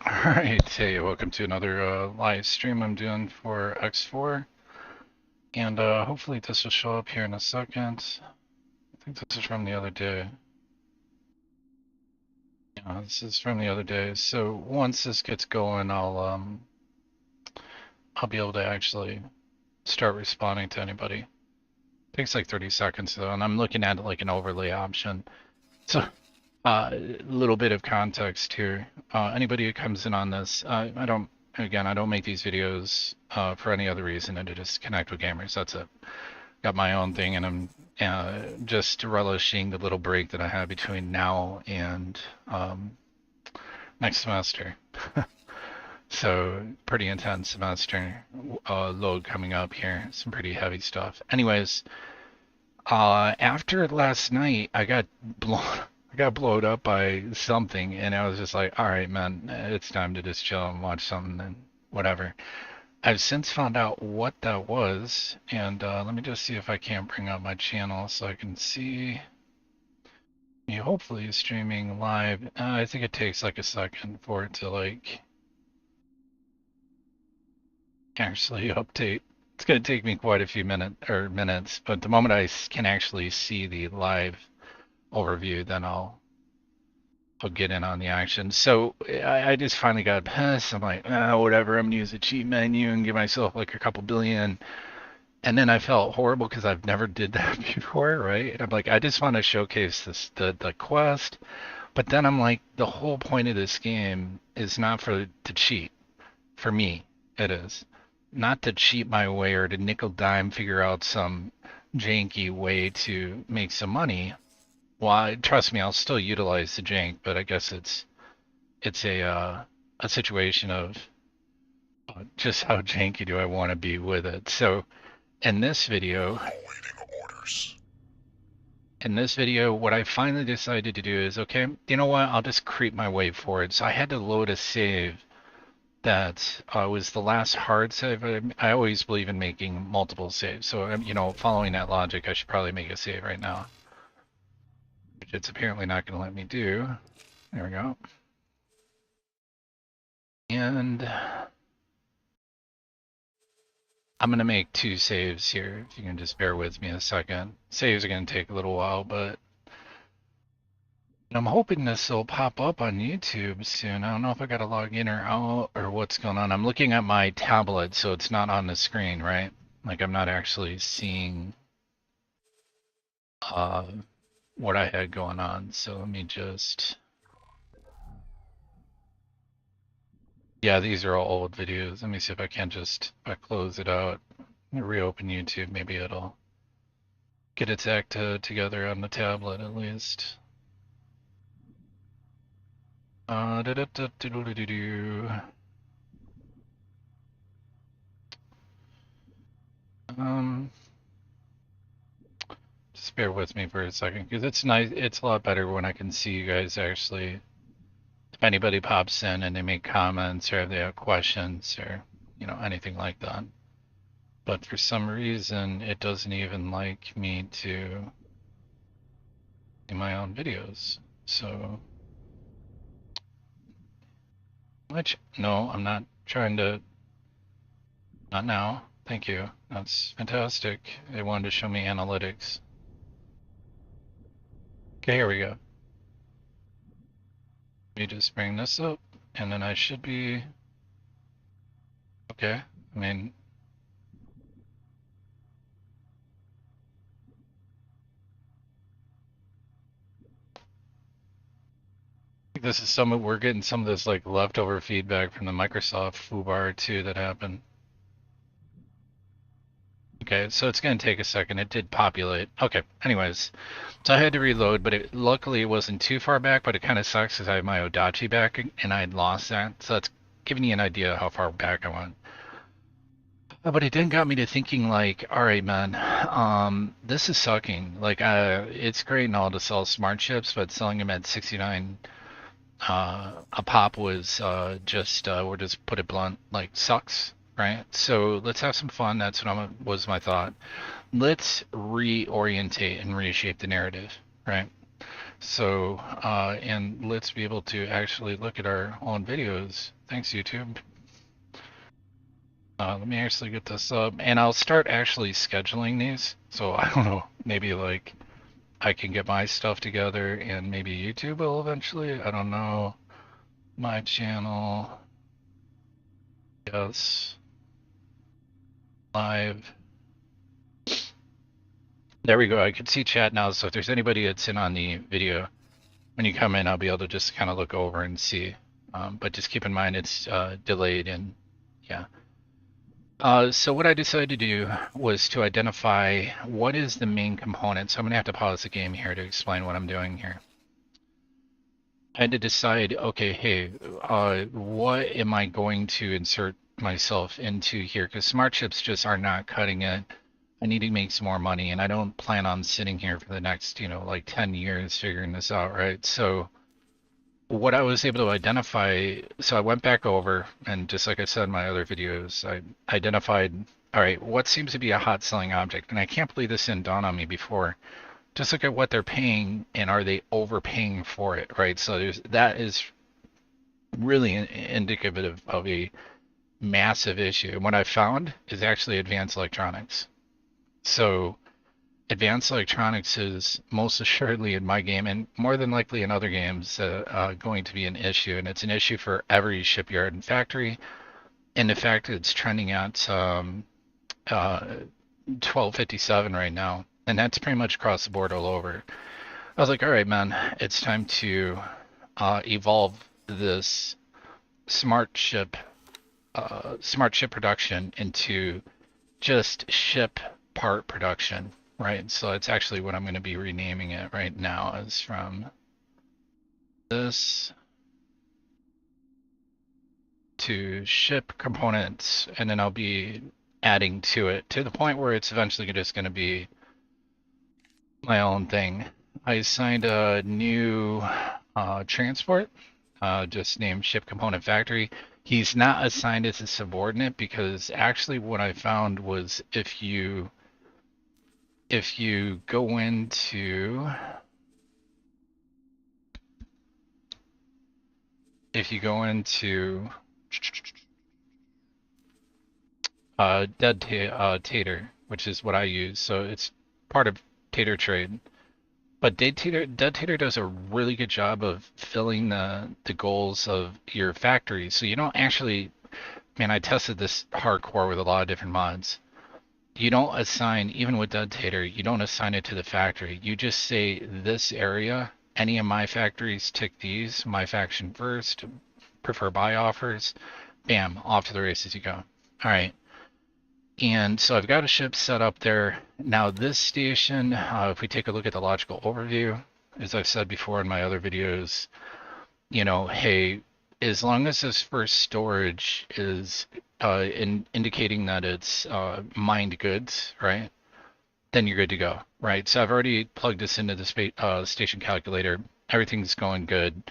Alright, hey, welcome to another live stream I'm doing for X4. And hopefully this will show up here in a second. I think this is from the other day. Yeah, this is from the other day. So once this gets going, I'll be able to actually start responding to anybody. Takes like 30 seconds though, and I'm looking at like an overlay option. So a little bit of context here. Anybody who comes in on this, I don't make these videos for any other reason than to just connect with gamers. That's it. Got my own thing, and I'm just relishing the little break that I have between now and next semester. So pretty intense semester load coming up here. Some pretty heavy stuff. Anyways, after last night, I got blowed up by something, and I was just like, all right, man, it's time to just chill and watch something and whatever. I've since found out what that was, and let me just see if I can't bring up my channel so I can see me hopefully streaming live. I think it takes like a second for it to like actually update. It's gonna take me quite a few minutes, but the moment I can actually see the live overview, then I'll get in on the action. So I just finally got pissed. I'm like, whatever. I'm gonna use a cheat menu and give myself like a couple billion. And then I felt horrible because I've never did that before, right? And I'm like, I just want to showcase the quest. But then I'm like, the whole point of this game is not for to cheat. For me, it is not to cheat my way or to nickel dime figure out some janky way to make some money. Well, trust me, I'll still utilize the jank, but I guess it's a situation of just how janky do I want to be with it. So in this video, Awaiting orders. what I finally decided to do is, okay, you know what? I'll just creep my way forward. So I had to load a save that was the last hard save. I always believe in making multiple saves. So, following that logic, I should probably make a save right now, which it's apparently not going to let me do. There we go. And I'm going to make two saves here, if you can just bear with me a second. Saves are going to take a little while, but I'm hoping this will pop up on YouTube soon. I don't know if I got to log in or out or what's going on. I'm looking at my tablet, so it's not on the screen, right? Like I'm not actually seeing uh, what I had going on. So let me just... Yeah, these are all old videos. Let me see if I can just, if I close it out, reopen YouTube, maybe it'll get its act together on the tablet at least. Da -da -da -do -do -do -do. Um, just bear with me for a second, because it's nice. It's a lot better when I can see you guys actually. If anybody pops in and they make comments or if they have questions or anything like that. But for some reason, it doesn't even like me to do my own videos. So, which no, I'm not trying to. Not now. Thank you. That's fantastic. They wanted to show me analytics. Okay, here we go. Let me just bring this up, and then I should be okay. I mean, this is we're getting some of this like leftover feedback from the Microsoft foobar too that happened. Okay, so it's gonna take a second. It did populate. Okay, anyways, so I had to reload, but luckily it wasn't too far back, but it kind of sucks because I have my Odachi back and I'd lost that. So that's giving you an idea how far back I went. But it then got me to thinking like, all right, man, this is sucking. Like, it's great and all to sell smart chips, but selling them at 69 a pop was just, or just put it blunt, like sucks, right? So let's have some fun. That's what was my thought. Let's reorientate and reshape the narrative, right? So, and let's be able to actually look at our own videos. Thanks, YouTube. Let me actually get this up, and I'll start actually scheduling these. So I don't know, maybe like I can get my stuff together, and maybe YouTube will eventually. I don't know. My channel, yes, live. There we go. I can see chat now. So if there's anybody that's in on the video, when you come in, I'll be able to just kind of look over and see. But just keep in mind it's delayed and yeah. So what I decided to do was to identify what is the main component. So I'm gonna have to pause the game here to explain what I'm doing here. I had to decide, okay, hey, what am I going to insert myself into here? Because smart chips just are not cutting it. I need to make some more money, and I don't plan on sitting here for the next, like 10 years figuring this out, right? So what I was able to identify, so I went back over, and just like I said in my other videos, I identified, all right, what seems to be a hot selling object, and I can't believe this didn't dawn on me before. Just look at what they're paying, and are they overpaying for it, right? So that is really indicative of a massive issue. And what I found is actually advanced electronics. So advanced electronics is most assuredly in my game, and more than likely in other games, going to be an issue. And it's an issue for every shipyard and factory. And the fact that it's trending at 1257 right now, and that's pretty much across the board all over. I was like, all right, man, it's time to evolve this smart ship production into just ship part production, right? So it's actually what I'm going to be renaming it right now, is from this to ship components, and then I'll be adding to it to the point where it's eventually just going to be my own thing. I assigned a new transport, just named Ship Component Factory. He's not assigned as a subordinate because actually what I found was if you go into Tater, which is what I use, so it's part of Tater Trade. But Dead Tater does a really good job of filling the goals of your factory. So you don't actually, man, I tested this hardcore with a lot of different mods. You don't assign, even with Dead Tater, you don't assign it to the factory. You just say this area, any of my factories tick these, my faction first, prefer buy offers, bam, off to the races you go. All right. And so I've got a ship set up there. Now this station, if we take a look at the logical overview, as I've said before in my other videos, hey, as long as this first storage is indicating that it's mined goods, right? Then you're good to go, right? So I've already plugged this into the station calculator. Everything's going good.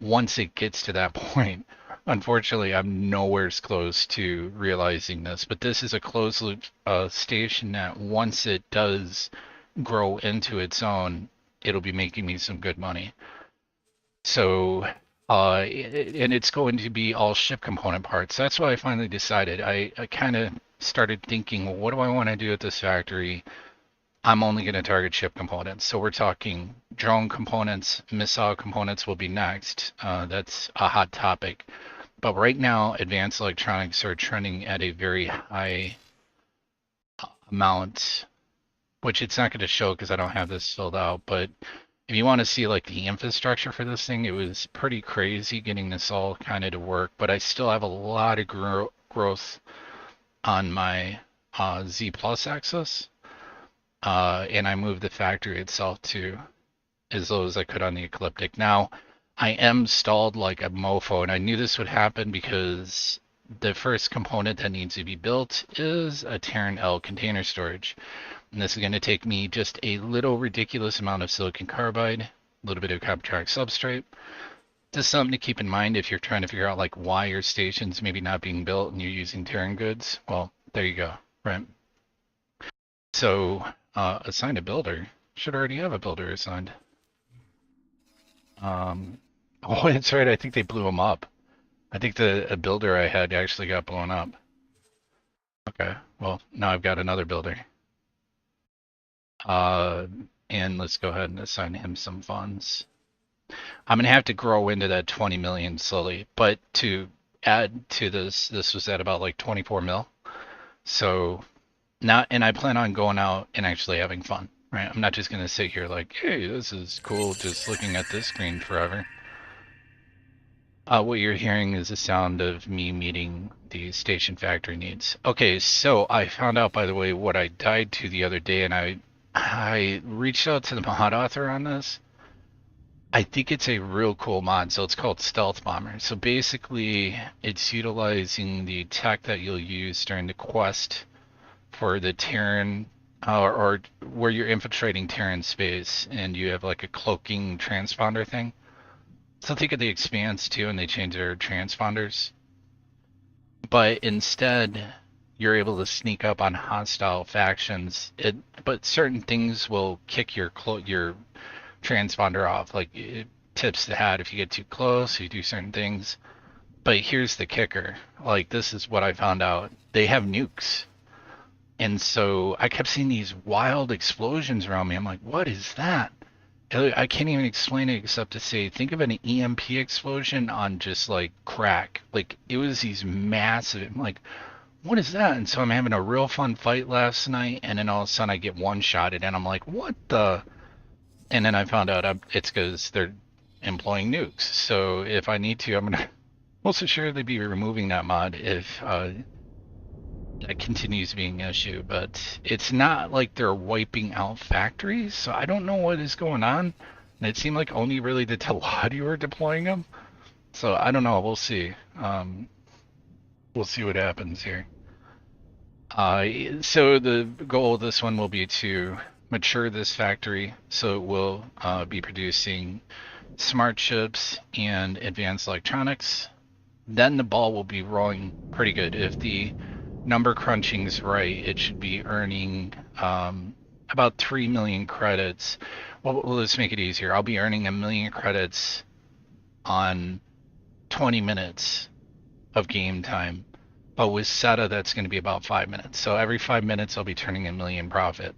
Once it gets to that point, unfortunately, I'm nowhere close to realizing this, but this is a closed loop station that once it does grow into its own, it'll be making me some good money. So, and it's going to be all ship component parts. That's why I finally decided. I kind of started thinking, well, what do I want to do at this factory? I'm only going to target ship components. So we're talking drone components, missile components will be next. That's a hot topic. But right now, advanced electronics are trending at a very high amount, which it's not going to show because I don't have this filled out. But if you want to see like the infrastructure for this thing, it was pretty crazy getting this all kind of to work. But I still have a lot of growth on my Z Plus axis. And I moved the factory itself to as low as I could on the ecliptic. Now, I am stalled like a mofo, and I knew this would happen because the first component that needs to be built is a Terran L container storage. And this is going to take me just a little ridiculous amount of silicon carbide, a little bit of contract substrate. Just something to keep in mind if you're trying to figure out like why your station's maybe not being built and you're using Terran goods. Well, there you go, right? So, assign a builder. Should already have a builder assigned. Um, oh, that's right. I think they blew him up. I think the a builder I had actually got blown up. Okay, well, now I've got another builder. Uh, and let's go ahead and assign him some funds. I'm gonna have to grow into that 20 million slowly, but to add to this, this was at about like 24 mil. So now, and I plan on going out and actually having fun, right? I'm not just gonna sit here like, hey, this is cool, just looking at this screen forever. What you're hearing is the sound of me meeting the station factory needs. Okay, so I found out, by the way, what I died to the other day, and I reached out to the mod author on this. I think it's a real cool mod, so it's called Stealth Bomber. So basically, it's utilizing the tech that you'll use during the quest for the Terran, or where you're infiltrating Terran space, and you have like a cloaking transponder thing. So think of the Expanse too, and they change their transponders. But instead, you're able to sneak up on hostile factions. But certain things will kick your transponder off. Like it tips the hat if you get too close, you do certain things. But here's the kicker. Like this is what I found out. They have nukes. And so I kept seeing these wild explosions around me. I'm like, what is that? I can't even explain it except to say, think of an EMP explosion on just like crack. Like it was these massive. I'm like, what is that? And so I'm having a real fun fight last night, and then all of a sudden I get one shotted, and I'm like, what the? And then I found out it's because they're employing nukes. So if I need to, I'm gonna most assuredly be removing that mod if that continues being an issue. But it's not like they're wiping out factories, so I don't know what is going on. And it seemed like only really the Teladi were deploying them. So I don't know. We'll see. We'll see what happens here. So the goal of this one will be to mature this factory so it will be producing smart chips and advanced electronics. Then the ball will be rolling pretty good. If the number crunching is right, it should be earning about 3 million credits. Well, let's make it easier. I'll be earning 1 million credits on 20 minutes of game time. But with SETA, that's going to be about 5 minutes. So every 5 minutes, I'll be turning 1 million profit.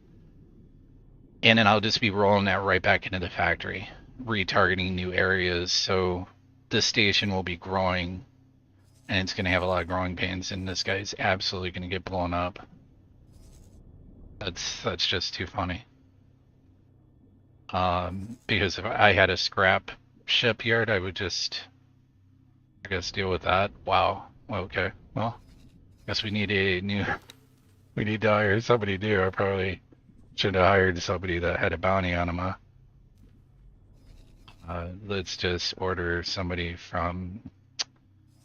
And then I'll just be rolling that right back into the factory, retargeting new areas. So the station will be growing, and it's going to have a lot of growing pains, and this guy's absolutely going to get blown up. That's just too funny. Because if I had a scrap shipyard, I would just, I guess, deal with that. Wow. Okay. Well, guess we need we need to hire somebody new. I probably should have hired somebody that had a bounty on him, huh? Let's just order somebody from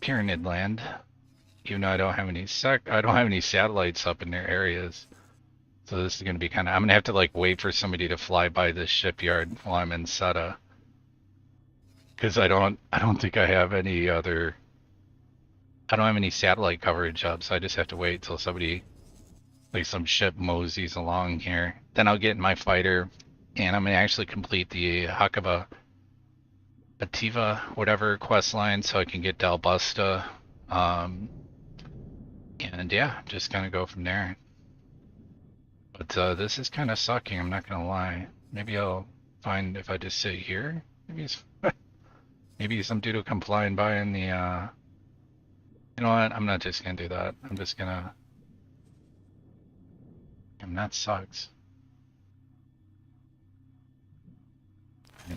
Pyramid Land. Even though I don't have any satellites up in their areas. So this is gonna be I'm gonna have to like wait for somebody to fly by this shipyard while I'm in SETA. Because I don't think I have any other I don't have any satellite coverage up, so I just have to wait till somebody like some ship moseys along here. Then I'll get in my fighter and I'm gonna actually complete the Hakaba Ativa, whatever quest line, so I can get Dalbusta. And yeah, just kind of go from there. But this is kind of sucking, I'm not gonna lie. Maybe I'll find if I just sit here. Maybe some dude will come flying by in the you know what? I'm not just gonna do that. I'm just gonna. And that sucks.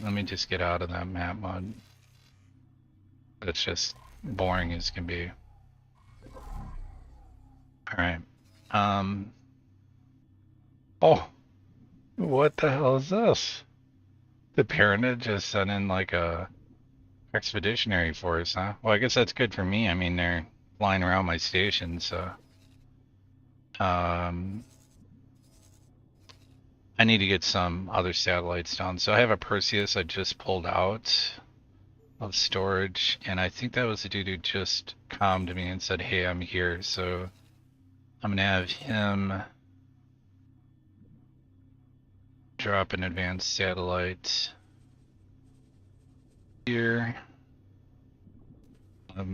Let me just get out of that map mode. It's just boring as can be. Alright. Oh, what the hell is this? The Pyramid just sent in like a expeditionary force, huh? Well, I guess that's good for me. I mean, they're flying around my station, so. I need to get some other satellites done. So I have a Perseus I just pulled out of storage, and I think that was the dude who just calmed me and said, hey, I'm here. So I'm gonna have him drop an advanced satellite. here.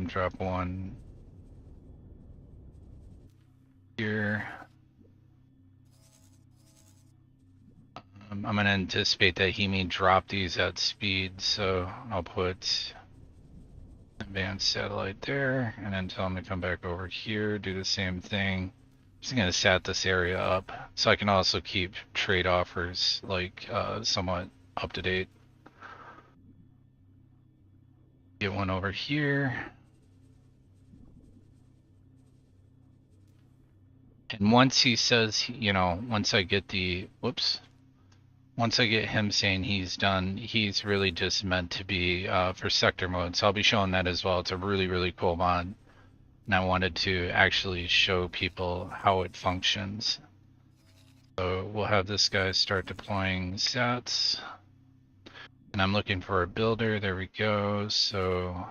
Drop one here. I'm going to anticipate that he may drop these at speed, so I'll put advanced satellite there, and then tell him to come back over here, do the same thing. I'm just going to set this area up, so I can also keep trade offers like somewhat up to date. Get one over here. And once he says, you know, once I get the, once I get him saying he's done, he's really just meant to be for sector mode. So I'll be showing that as well. It's a really, really cool mod. And I wanted to actually show people how it functions. So we'll have this guy start deploying sats. And I'm looking for a builder. There we go. So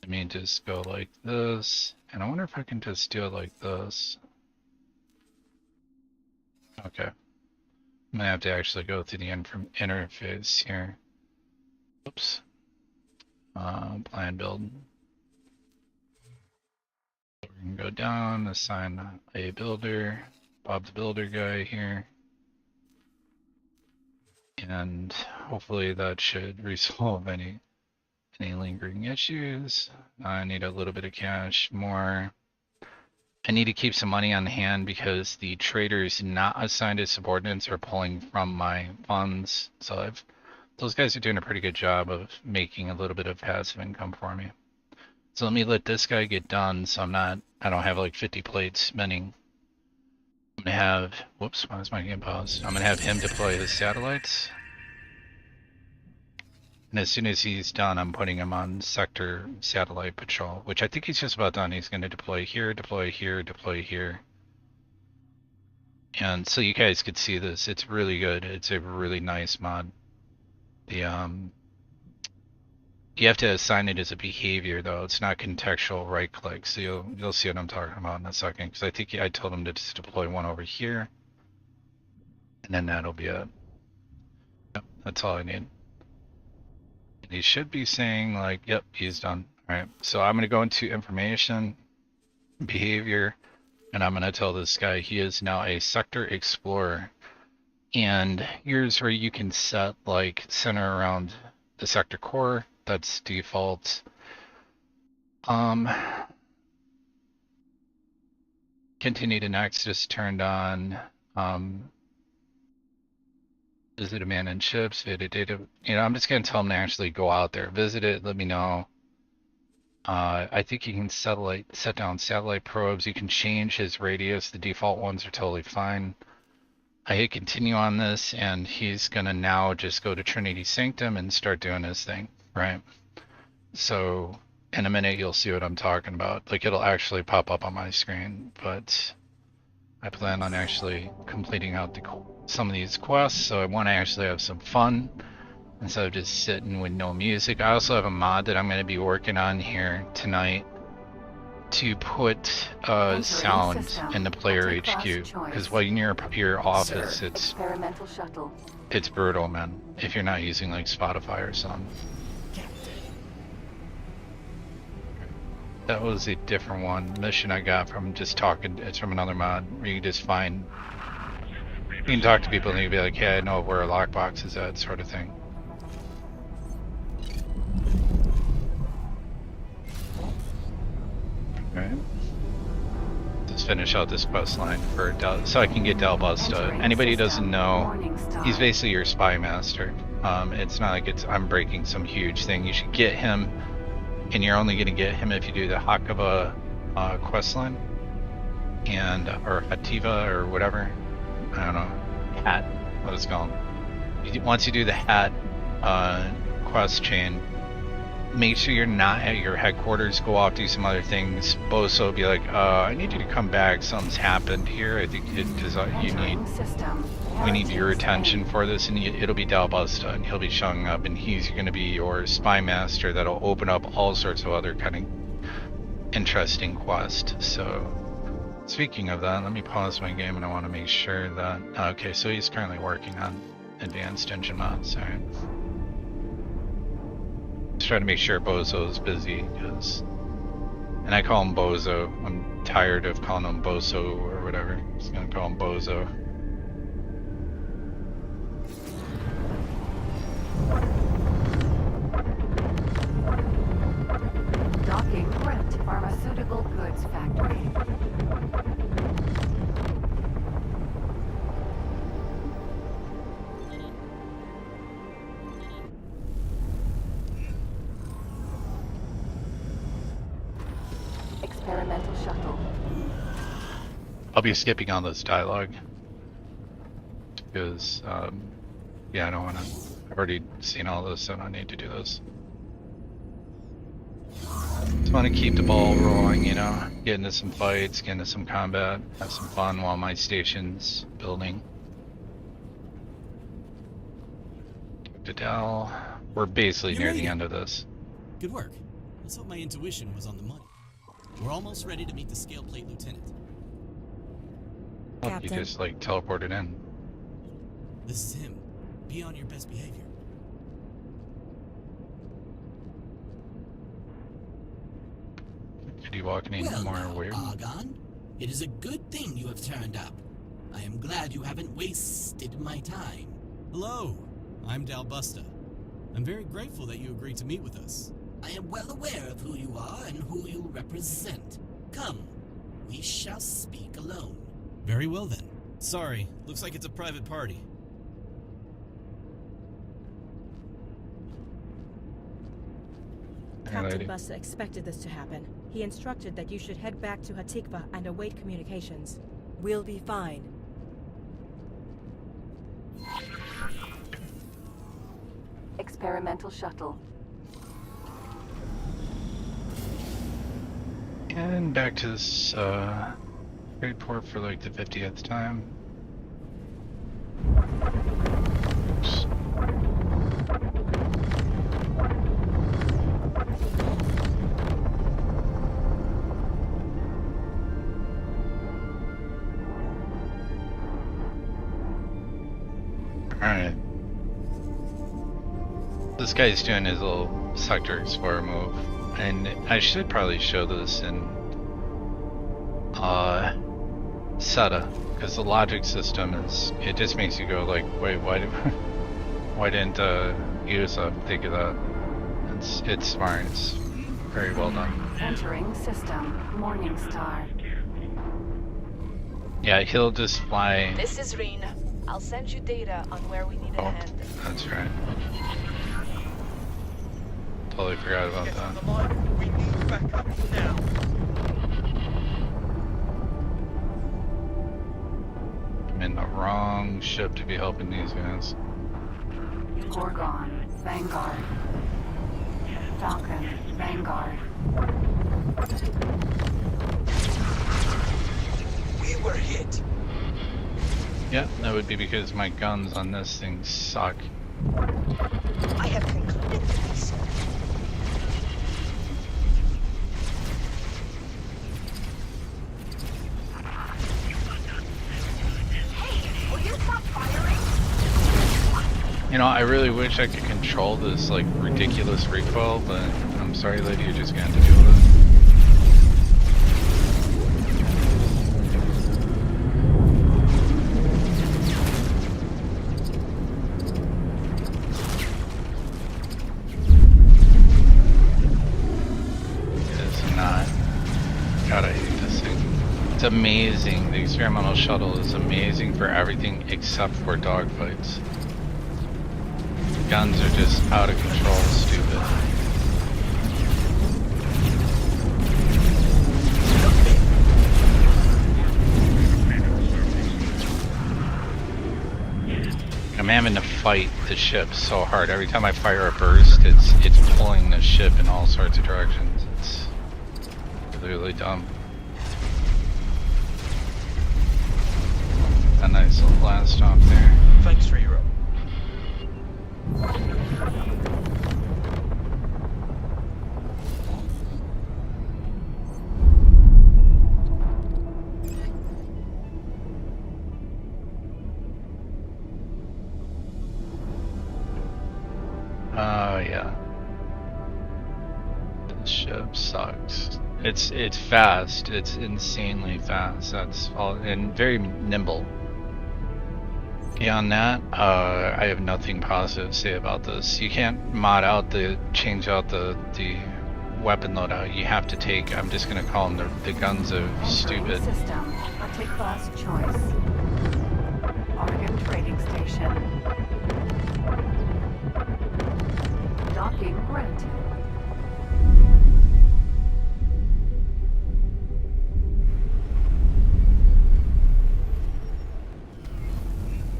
let me just go like this. And I wonder if I can just do it like this. Okay. I'm gonna have to actually go through the interface here. Oops. Plan build. So we can go down, assign a builder, Bob the builder guy here. And hopefully that should resolve any lingering issues. I need a little bit of cash more. I need to keep some money on hand because the traders not assigned as subordinates are pulling from my funds. So those guys are doing a pretty good job of making a little bit of passive income for me. So let me let this guy get done so I don't have like 50 plates spinning. I'm gonna have, whoops, why is my game paused? I'm gonna have him deploy his satellites. And as soon as he's done, I'm putting him on sector satellite patrol, which I think he's just about done. He's going to deploy here, deploy here, deploy here. And so you guys could see this. It's really good. It's a really nice mod. The you have to assign it as a behavior though. It's not contextual right click. So you'll see what I'm talking about in a second. Because I think I told him to just deploy one over here, and then that'll be it. Yep, that's all I need. He should be saying like, yep, he's done. All right, so I'm gonna go into information, behavior, and I'm gonna tell this guy he is now a sector explorer. And here's where you can set like center around the sector core. That's default. Continue to next is turned on. Visit abandoned ships, visit data. You know, I'm just gonna tell them to actually go out there, visit it, let me know. I think you can set down satellite probes. You can change his radius. The default ones are totally fine. I hit continue on this, and he's gonna now just go to Trinity Sanctum and start doing his thing, right? So in a minute you'll see what I'm talking about. Like it'll actually pop up on my screen, but I plan on actually completing out some of these quests, so I want to actually have some fun instead of just sitting with no music. I also have a mod that I'm going to be working on here tonight to put sound in the player HQ, because while you're near your office, it's brutal, man, if you're not using like Spotify or something. That was a different one. Mission I got from just talking. It's from another mod where you just find. You can talk to people and you can be like, hey, I know where a lockbox is at, sort of thing. Alright. Let's finish out this quest line for so I can get Del Busta. Anybody who doesn't know, he's basically your spy master. It's not like I'm breaking some huge thing. You should get him. And you're only going to get him if you do the Hakaba questline, and or Hativa or whatever. I don't know, hat, what it's called. Once you do the hat quest chain, make sure you're not at your headquarters. Go off, do some other things. Boso will be like, I need you to come back. Something's happened here. I think we need your attention for this, and it'll be Del Busta, and he'll be showing up, and he's going to be your spy master that'll open up all sorts of other kind of interesting quests. So, speaking of that, let me pause my game, and I want to make sure that, okay, so he's currently working on advanced engine mods, alright. Just trying to make sure Bozo's busy, because... And I call him Bozo. I'm tired of calling him Bozo or whatever. Just gonna call him Bozo. Docking Brent Pharmaceutical Goods Factory. Experimental shuttle. I'll be skipping all this dialogue. Because, yeah, I don't wanna... I've already seen all this, so I don't need to do this. Just want to keep the ball rolling, you know, get into some fights, get into some combat, have some fun while my station's building. Vidal, we're basically near the end of this. Good work. Let's hope my intuition was on the money. We're almost ready to meet the scale plate lieutenant. Oh, you Captain. just like teleported in. This is him. Be on your best behavior. Could you walk any Well, more now, weird? Argon, it is a good thing you have turned up. I am glad you haven't wasted my time. Hello, I'm Dalbusta. I'm very grateful that you agreed to meet with us. I am well aware of who you are and who you represent. Come, we shall speak alone. Very well then. Sorry, looks like it's a private party. Captain lady. Busta expected this to happen. He instructed that you should head back to Hatikva and await communications. We'll be fine. Experimental shuttle. And back to this, great port for like the 50th time. Oops. Alright. This guy's doing his little sector explorer move. And I should probably show this in SETA, because the logic system is, it just makes you go like, wait, why didn't Usopp think of that? It's smart, it's very well done. Entering system. Morningstar. Yeah, he'll just fly. This is Reen. I'll send you data on where we need a Oh, hand. that's right. Totally forgot about Get that. on the line. We need backup now. I'm in the wrong ship to be helping these guys. Gorgon. Vanguard. Falcon. Vanguard. We were hit. Yeah, that would be because my guns on this thing suck. I have concluded that, sir. Hey, will you stop firing? You know, I really wish I could control this, like, ridiculous recoil, but I'm sorry, lady, you're just gonna have to deal with it. It's not. God, I hate this thing. It's amazing. The experimental shuttle is amazing for everything except for dogfights. Guns are just out of control, stupid. I'm having to fight the ship so hard. Every time I fire a burst, it's pulling the ship in all sorts of directions. It's really dumb. A nice little blast off there. Thanks, Rero. Yeah. Ship sucks. It's fast. It's insanely fast. That's all, and very nimble. Beyond that, I have nothing positive to say about this. You can't mod out change out the weapon loadout. You have to take. I'm just gonna call them the guns of Entering stupid. system. Hatikva's choice. Oregon Trading Station. Docking granted.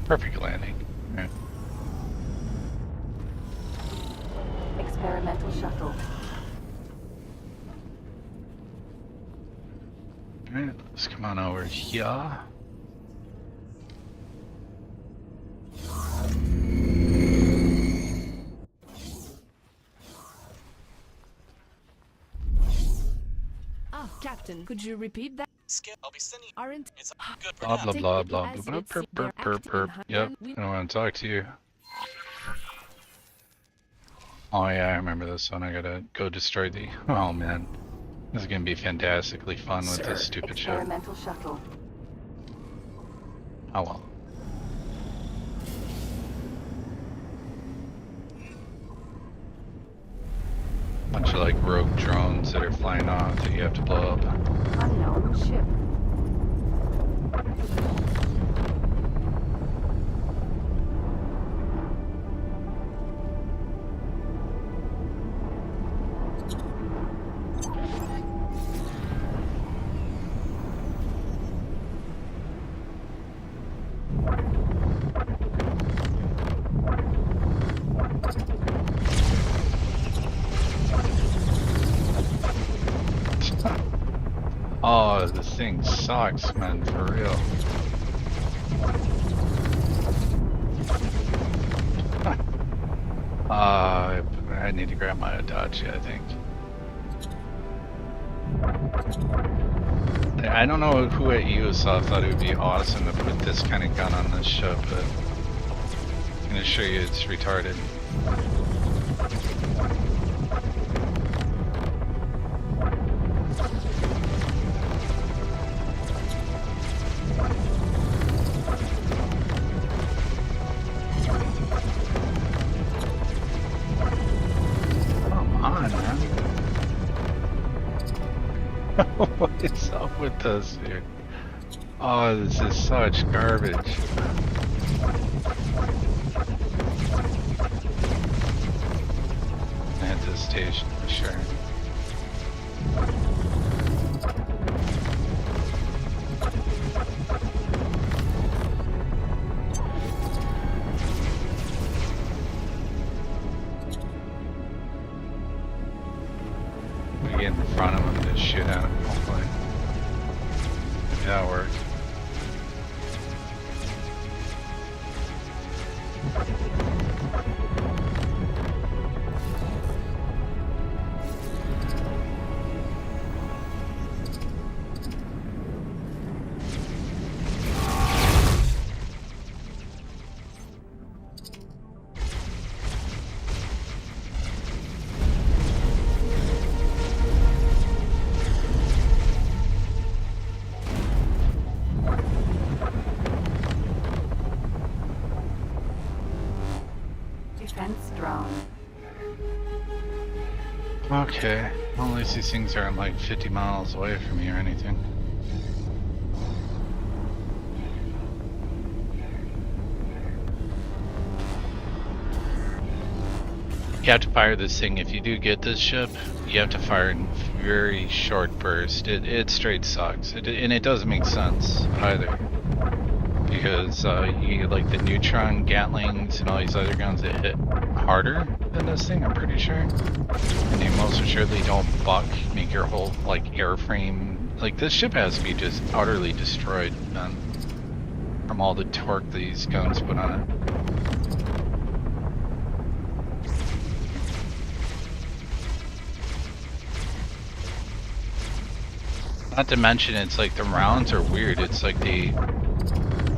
Perfect landing. Yeah. Experimental shuttle. Alright, let's come on over here. Ah, Captain, could you repeat that? Skip, I'll be sending. Aren't It's good for Blah now. blah Take blah it blah as blah. it's Perp your perp active perp perp. in Yep, hand. We- I don't want to talk to you. Oh yeah, I remember this one. I gotta go destroy the. Oh man, this is gonna be fantastically fun with this stupid ship. Experimental shuttle. Oh well. Bunch of like rogue drones that are flying off that you have to blow up. Unknown ship. Oh, this thing sucks, man, for real. I need to grab my Adachi, I think. I don't know who at USOF thought it would be awesome to put this kind of gun on this ship, but I'm gonna show you it's retarded. Come on, man. What is up with this, dude? Oh, this is such garbage. At this station, for sure. We get in front of him to shoot at him, hopefully. If that works. Defense drone. Okay, well, at least these things aren't like 50 miles away from me or anything. You have to fire this thing. If you do get this ship, you have to fire in very short bursts. It straight sucks. And it doesn't make sense either. Because you like the neutron Gatlings and all these other guns that hit harder than this thing, I'm pretty sure. And they most assuredly don't buck, make your whole like airframe. Like this ship has to be just utterly destroyed, man, from all the torque these guns put on it. Not to mention, it's like the rounds are weird. It's like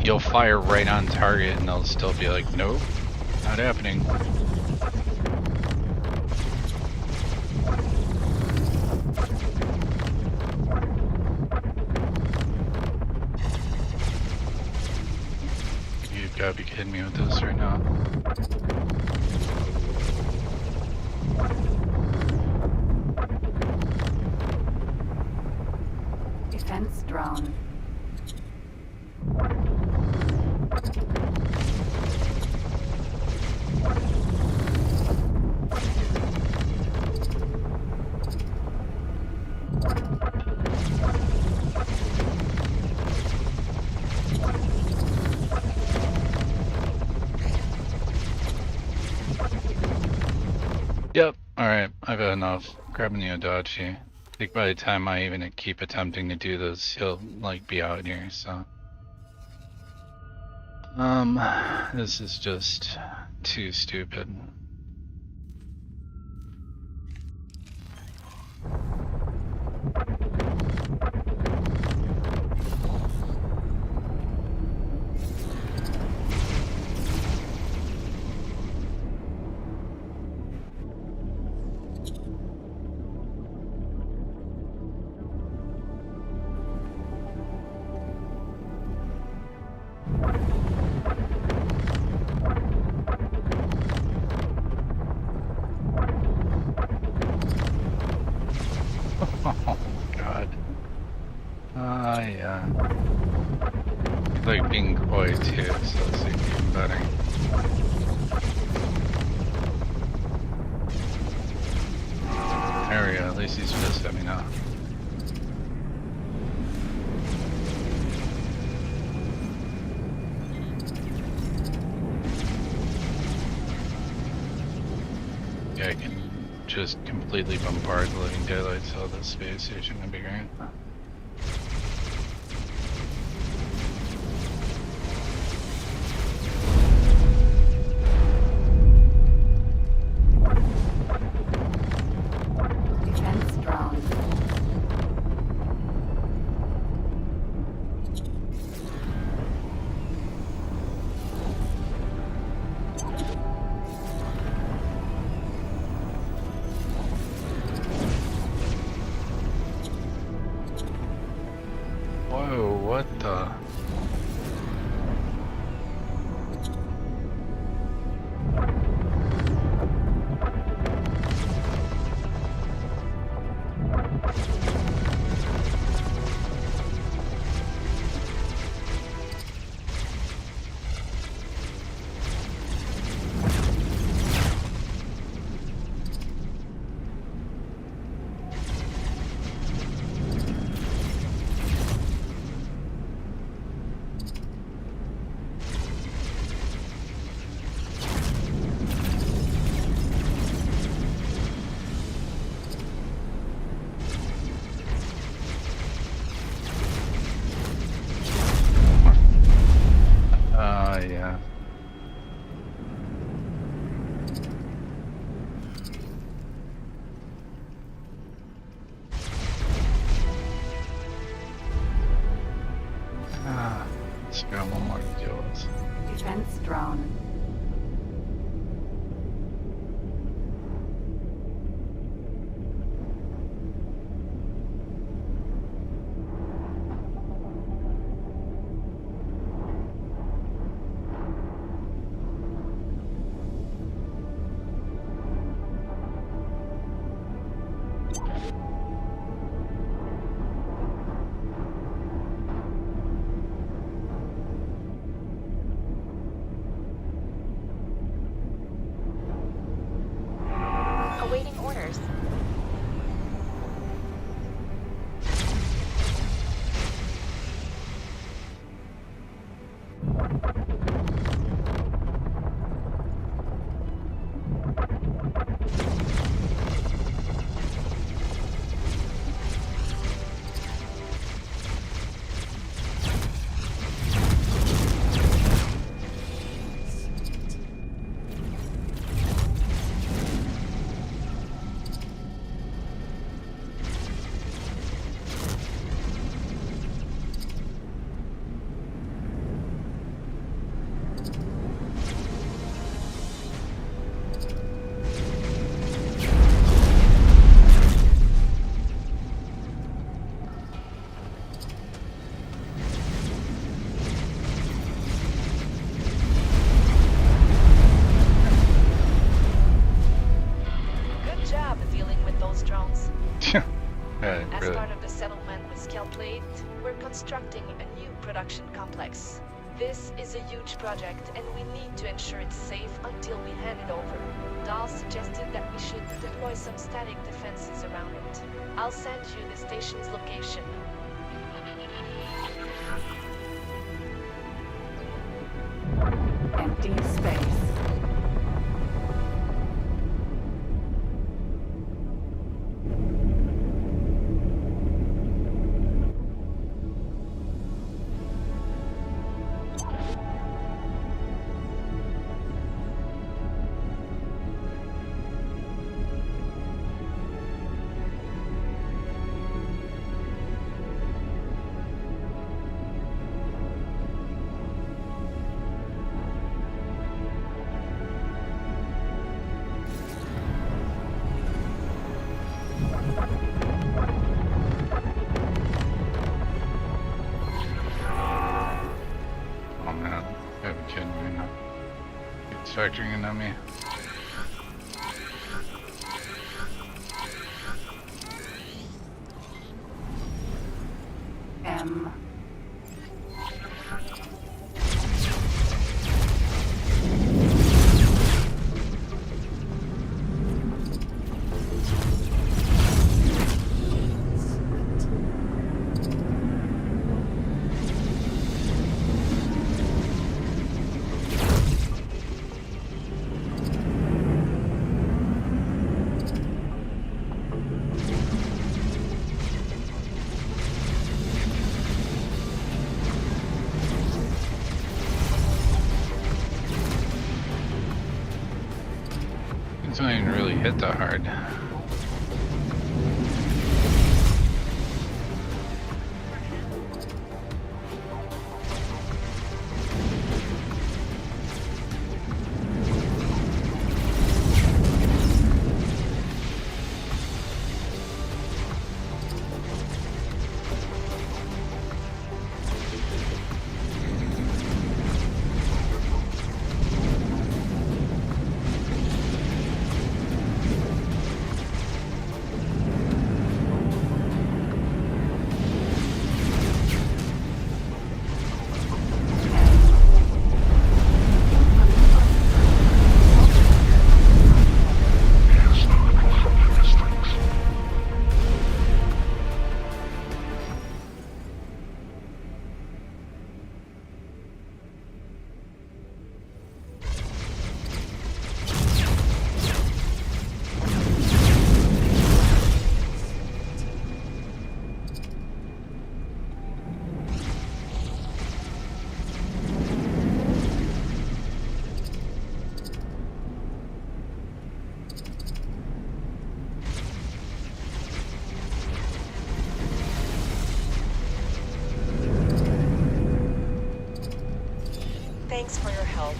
you'll fire right on target and they'll still be like, nope, not happening. gotta be kidding me with this right now. Defense drone. Yep, alright, I've had enough. Grabbing the Adachi. I think by the time I even keep attempting to do this, he'll, like, be out here, so. This is just too stupid. Oh god. Yeah. Like being coy too, so it's even better. There we go, at least he's pissed at me now. Yeah, I can just completely bombard the living daylights out of the space station. That'd be great. Defense drone. Whoa, what the? Yeah. Let's go one more to deal with. Defense drone. dealing with those drones. Yeah, As really. part of the settlement with Scaleplate, we're constructing a new production complex. This is a huge project, and we need to ensure it's safe until we hand it over. Dahl suggested that we should deploy some static defenses around it. I'll send you the station's location. Empty space. Oh man, you gotta be kidding me now. It's factoring in on me. M. It's not even really hit that hard. Thanks for your help.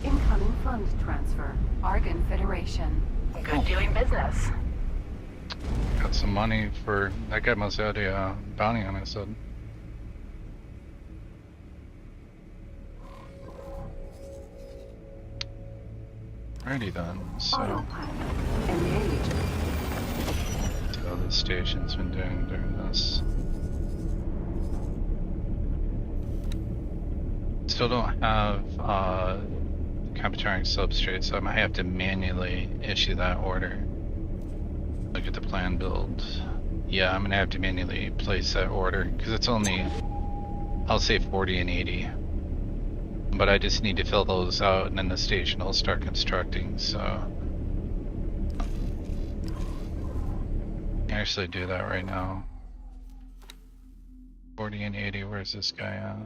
Incoming fund transfer. Argon Federation. Good doing business. Got some money for that guy. Must have had a bounty on his head. Alrighty then, so Autopilot. Engage. see how the station's been doing during this. Still don't have Campitarian substrate, so I might have to manually issue that order. Look at the plan build. Yeah, I'm gonna have to manually place that order because it's only, I'll say 40 and 80. But I just need to fill those out and then the station will start constructing, so I actually do that right now. 40 and 80, where's this guy at?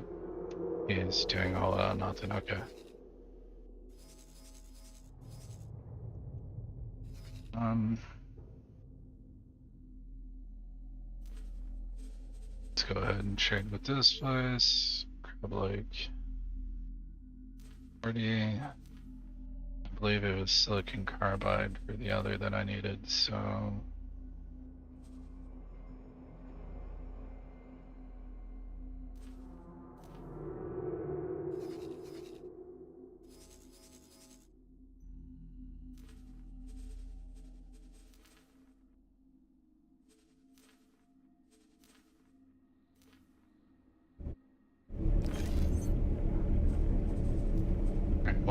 He's doing all nothing, okay. Let's go ahead and trade with this place. Grab like 40. I believe it was silicon carbide for the other that I needed, so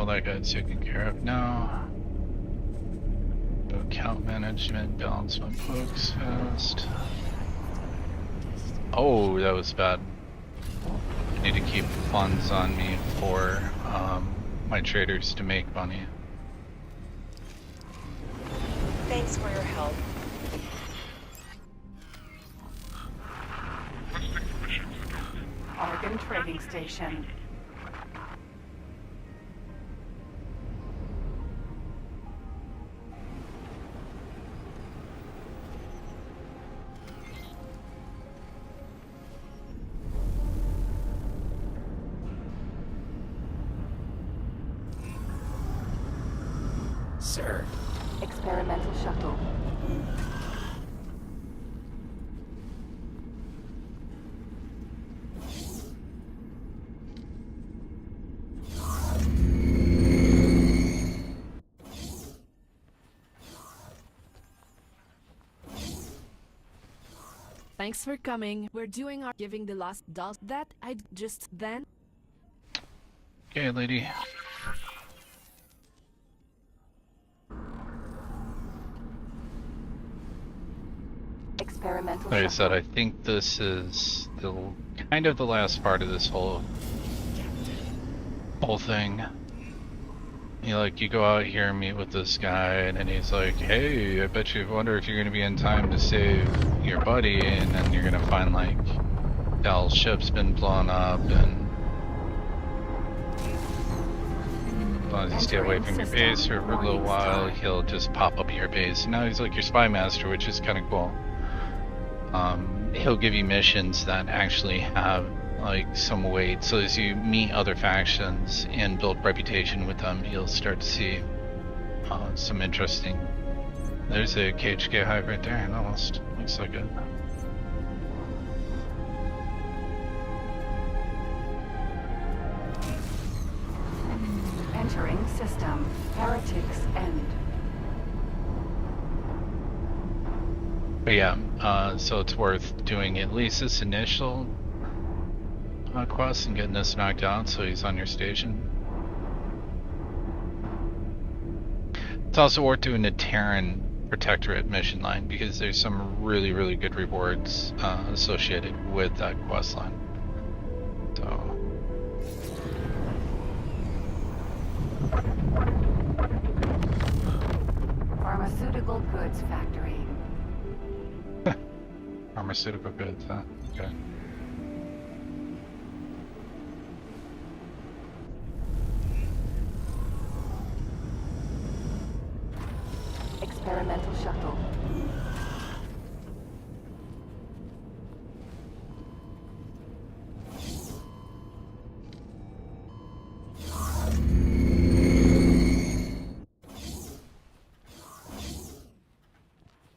all that guy's taken care of now. Account management, balance my books fast. Oh, that was bad. I need to keep funds on me for my traders to make money. Thanks for your help. Argon Trading Station. Sir, Experimental shuttle. Thanks for coming. We're doing our giving the last dust that I just then. Okay, lady. Experimental Like I said, shuttle. I think this is the kind of the last part of this whole thing. You go out here and meet with this guy, and then he's like, "Hey, I bet you wonder if you're gonna be in time to save your buddy," and then you're gonna find like Dal's ship's been blown up, and as long as you stay away from your base for a little while, he'll just pop up at your base. And now he's like your spy master, which is kind of cool. He'll give you missions that actually have like some weight, so as you meet other factions and build reputation with them, you'll start to see some interesting. There's a KHK hive right there, and almost looks like it. Entering system. Heretics end. But yeah, so it's worth doing at least this initial quest and getting this knocked out so he's on your station. It's also worth doing the Terran Protectorate mission line because there's some really, really good rewards associated with that quest line. So. Pharmaceutical goods factory. Pharmaceutical goods, huh? Okay. Experimental shuttle.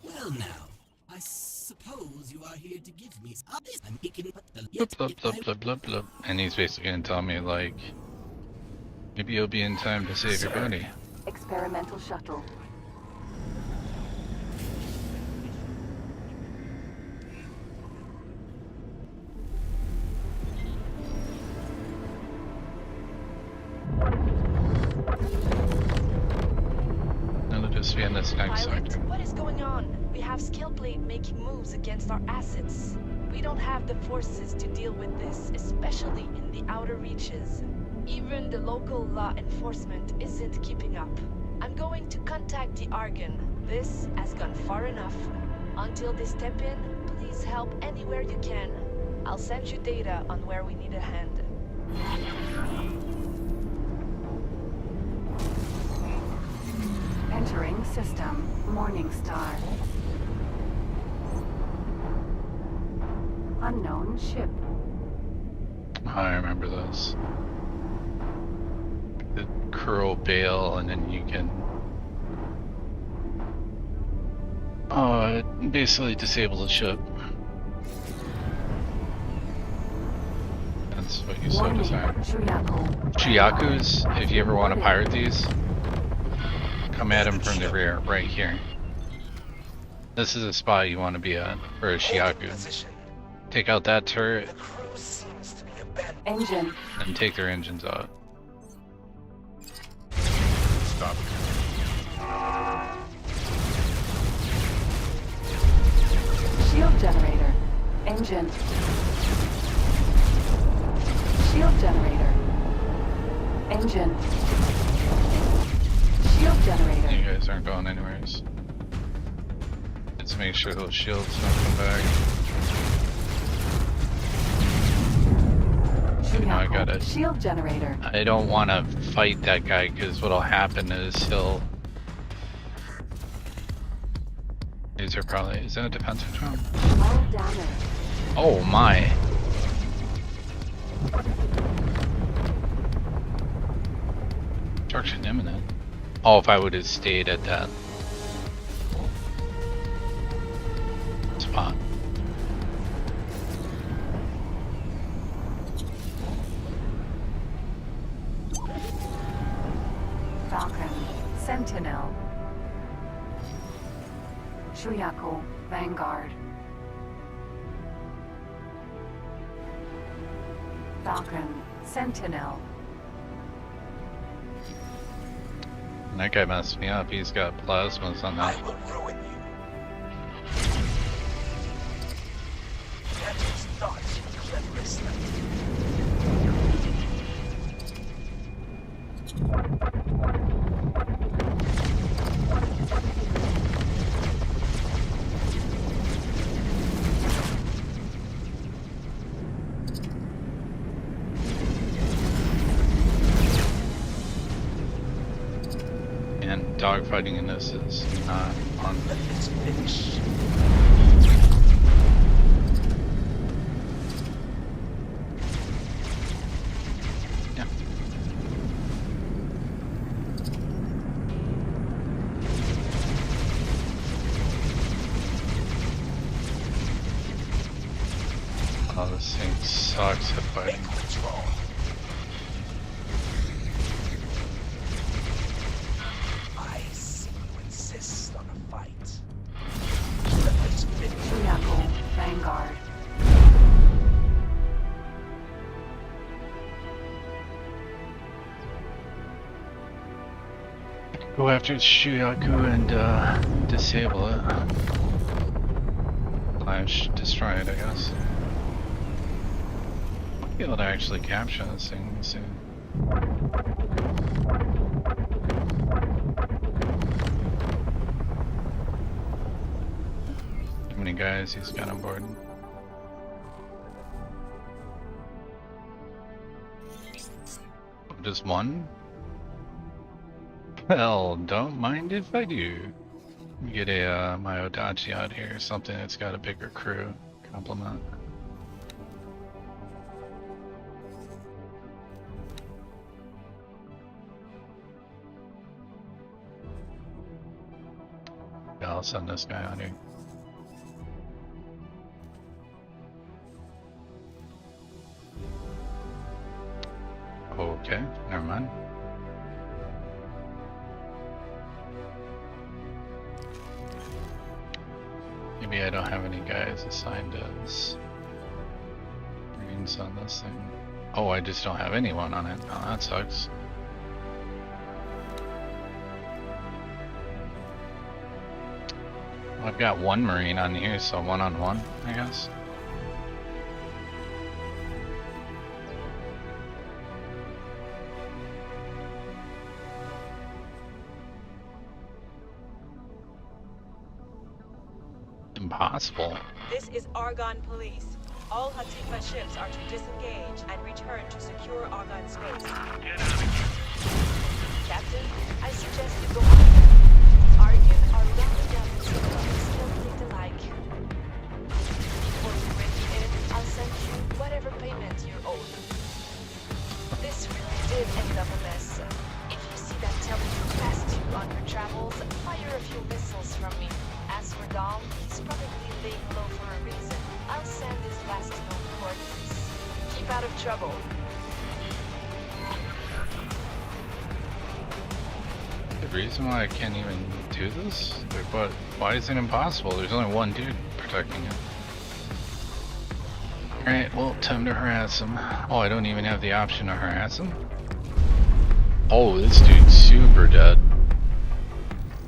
well now, I suppose you are here to give me some updates. I'm making but the Blub, blub, blub, blub, blub, blub. And he's basically gonna tell me like, maybe you'll be in time to save your buddy. Experimental shuttle. It'll just be in this next Pilot, sector. what is going on? We have Skillblade making moves against our assets. We don't have the forces to deal with this, especially in the outer reaches. Even the local law enforcement isn't keeping up. I'm going to contact the Argon. This has gone far enough. Until they step in, please help anywhere you can. I'll send you data on where we need a hand. Entering system. Morningstar. Unknown ship. I remember those. The curl bail, and then you can basically disable the ship. That's what you so Warning. desire. Chuyaku. Chiyakus, if you ever want to pirate these, come at them from the rear, right here. This is a spot you want to be at for a Chiyaku. Position. Take out that turret The crew seems to be abandoned. Engine. and take their engines out. Stop. Shield generator. Engine. Shield generator. Engine. Shield generator. You guys aren't going anywhere. Let's make sure those shields don't come back. I got it. Shield generator. I don't want to fight that guy because what'll happen is he'll. These are probably. Is that a defensive drone? All damage. Oh my. Destruction imminent. Oh, if I would have stayed at that spot. Falcon. Sentinel. Shuyaku. Vanguard. Falcon. Sentinel. And that guy messed me up. He's got plasmas on that. I will ruin you. That is not cleverest. And dogfighting in this is not on. Let's finish. Yeah. Oh, this thing sucks at fighting. Take control. I see you insist on a fight. Let's finish. Shuyaku. Vanguard. Go after Shuyaku and disable it. Slash destroy it, I guess. Be able to actually capture this thing soon. How many guys he's got on board? Just one? Well, don't mind if I do. Get a Myodachi out here, something that's got a bigger crew. Compliment. Yeah, I'll send this guy out here. Okay, never mind. Maybe I don't have any guys assigned as Marines on this thing. Oh, I just don't have anyone on it. Oh, that sucks. Well, I've got one Marine on here, so 1-on-1, I guess. Impossible. This is Argonne Police. All Hatikva ships are to disengage and return to secure Argonne space. Captain, I suggest you go on. Argon are rounding down the skill fleet alike. Before you bring me in, I'll send you whatever payment you're owed. This really did end up a mess. If you see that Telephone past you on your travels, fire a few missiles from me. As for Dom, he's probably laying low for a reason. I'll send his last known coordinates. Keep out of trouble. The reason why I can't even do this? Like, what? Why is it impossible? There's only one dude protecting it. Alright, well, time to harass him. Oh, I don't even have the option to harass him? Oh, this dude's super dead.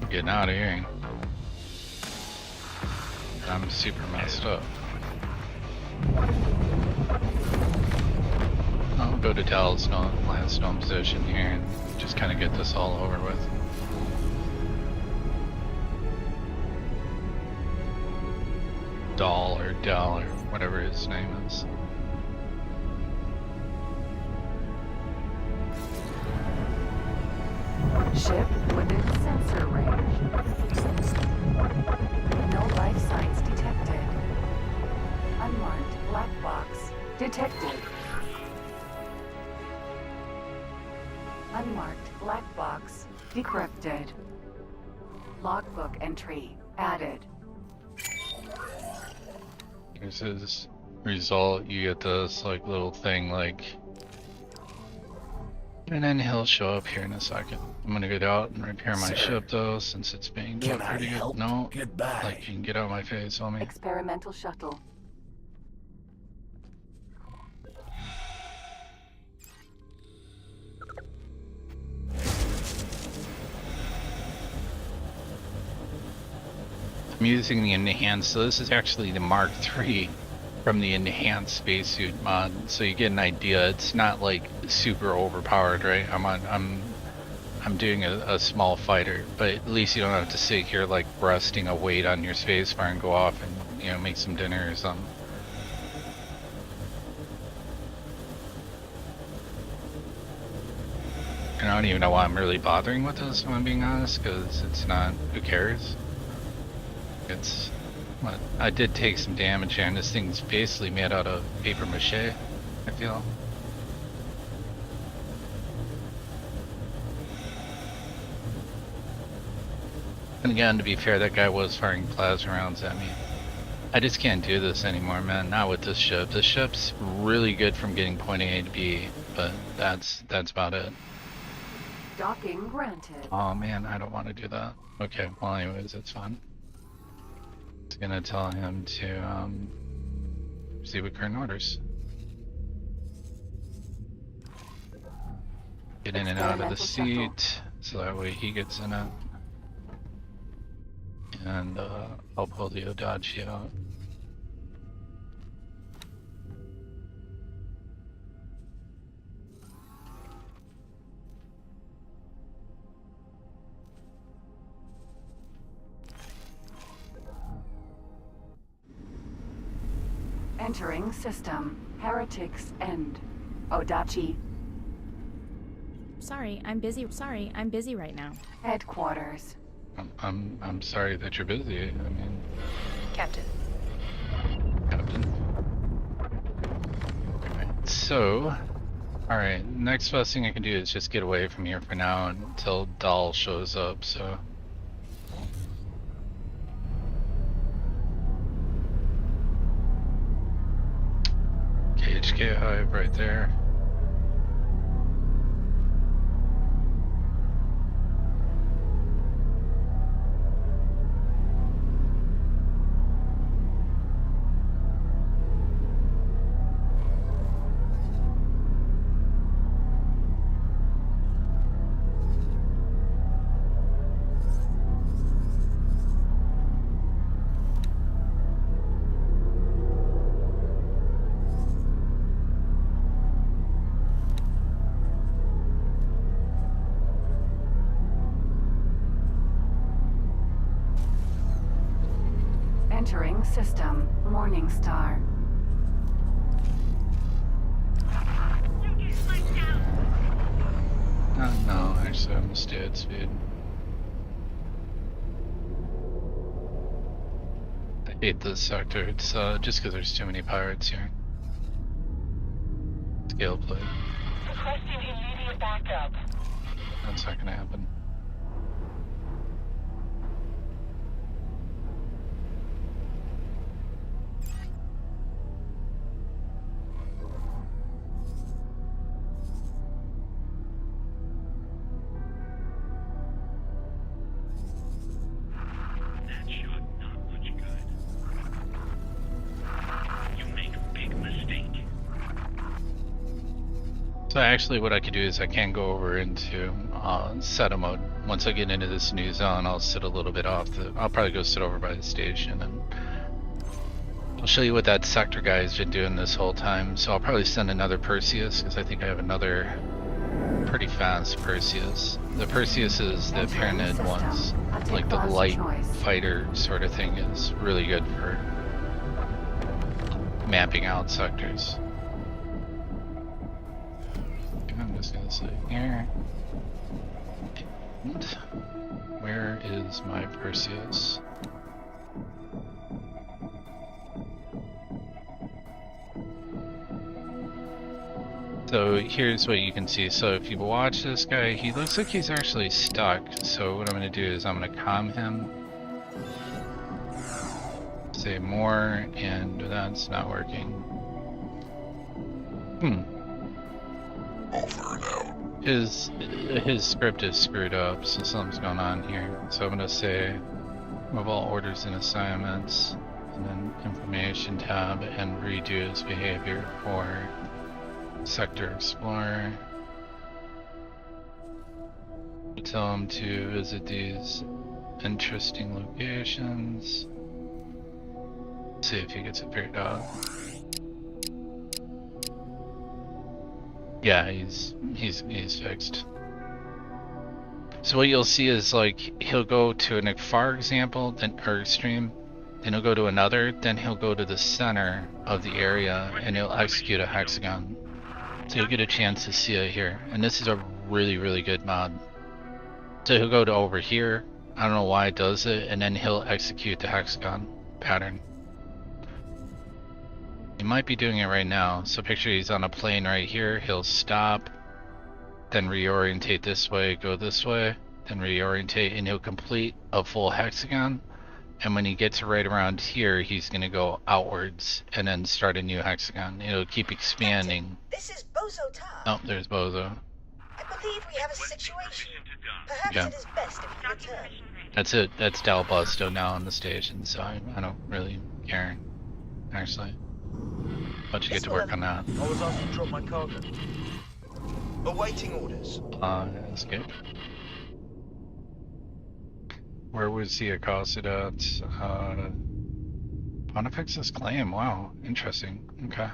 Getting out of here. I'm super messed up. I'll go to Dal's Landstone position here and just kind of get this all over with. Dal or whatever his name is. Ship within sensor range. No life signs detected. Unmarked black box detected. Unmarked black box decrypted. Logbook entry added. Here's his result. You get this like little thing like, and then he'll show up here in a second. I'm gonna get out and repair my ship though, since it's being done pretty good. No, Goodbye. like you can get out of my face, homie. Experimental shuttle. I'm using the enhanced, so this is actually the Mark III from the enhanced spacesuit mod. So you get an idea. It's not like super overpowered, right? I'm doing a small fighter, but at least you don't have to sit here like resting a weight on your spacebar and go off and, you know, make some dinner or something. And I don't even know why I'm really bothering with this, if I'm being honest, because it's not, who cares? It's, what, I did take some damage here, and this thing's basically made out of paper mache, I feel. And again, to be fair, that guy was firing plasma rounds at me. I just can't do this anymore, man. Not with this ship. This ship's really good from getting point A to B, but that's about it. Docking granted. Oh man, I don't want to do that. Okay, well anyways, it's fine. It's gonna tell him to see what current orders. Get in and out of the seat, so that way he gets in it. And I'll pull the Odachi out. Entering system. Heretics end. Odachi. Sorry, I'm busy. Sorry, I'm busy right now. Headquarters. I'm sorry that you're busy. I mean, Captain. Alright, so, alright, next best thing I can do is just get away from here for now until Dal shows up, so. KHK Hive right there. Entering system. Morningstar. No, actually I'm gonna stay at speed. I hate this sector, it's just because there's too many pirates here. Scale play. Requesting immediate backup. That's not gonna happen. So actually what I could do is I can go over into SETA mode. Once I get into this new zone, I'll sit a little bit off the... I'll probably go sit over by the station and I'll show you what that sector guy has been doing this whole time. So I'll probably send another Perseus, because I think I have another pretty fast Perseus. The Perseus is the Pyramid ones, like the light fighter sort of thing, is really good for mapping out sectors. I'm just gonna say here. And where is my Perseus? So here's what you can see. So if you watch this guy, he looks like he's actually stuck. So what I'm going to do is I'm going to calm him. Say more, and that's not working. Over and out. His script is screwed up, so something's going on here. So I'm going to say move all orders and assignments, and then information tab, and redo his behavior for Sector Explorer. Tell him to visit these interesting locations. See if he gets it figured out. Yeah, he's fixed. So what you'll see is like he'll go to an Akfar example, then or stream, then he'll go to another, then he'll go to the center of the area and he'll execute a hexagon. So you'll get a chance to see it here. And this is a really, really good mod. So he'll go to over here. I don't know why it does it. And then he'll execute the hexagon pattern. He might be doing it right now. So picture he's on a plane right here. He'll stop. Then reorientate this way. Go this way. Then reorientate. And he'll complete a full hexagon. And when he gets right around here, he's going to go outwards and then start a new hexagon. It'll keep expanding. This is Bozo Tar. Oh, there's Bozo. I believe we have a situation. Perhaps it is best if you return. That's it. That's Del Busto now on the station, so I don't really care, actually. But you get to work on that. I was asked to drop my cargo. Awaiting orders. Escape. Where was he accosted at? Pontifex's claim. Wow, interesting. Okay.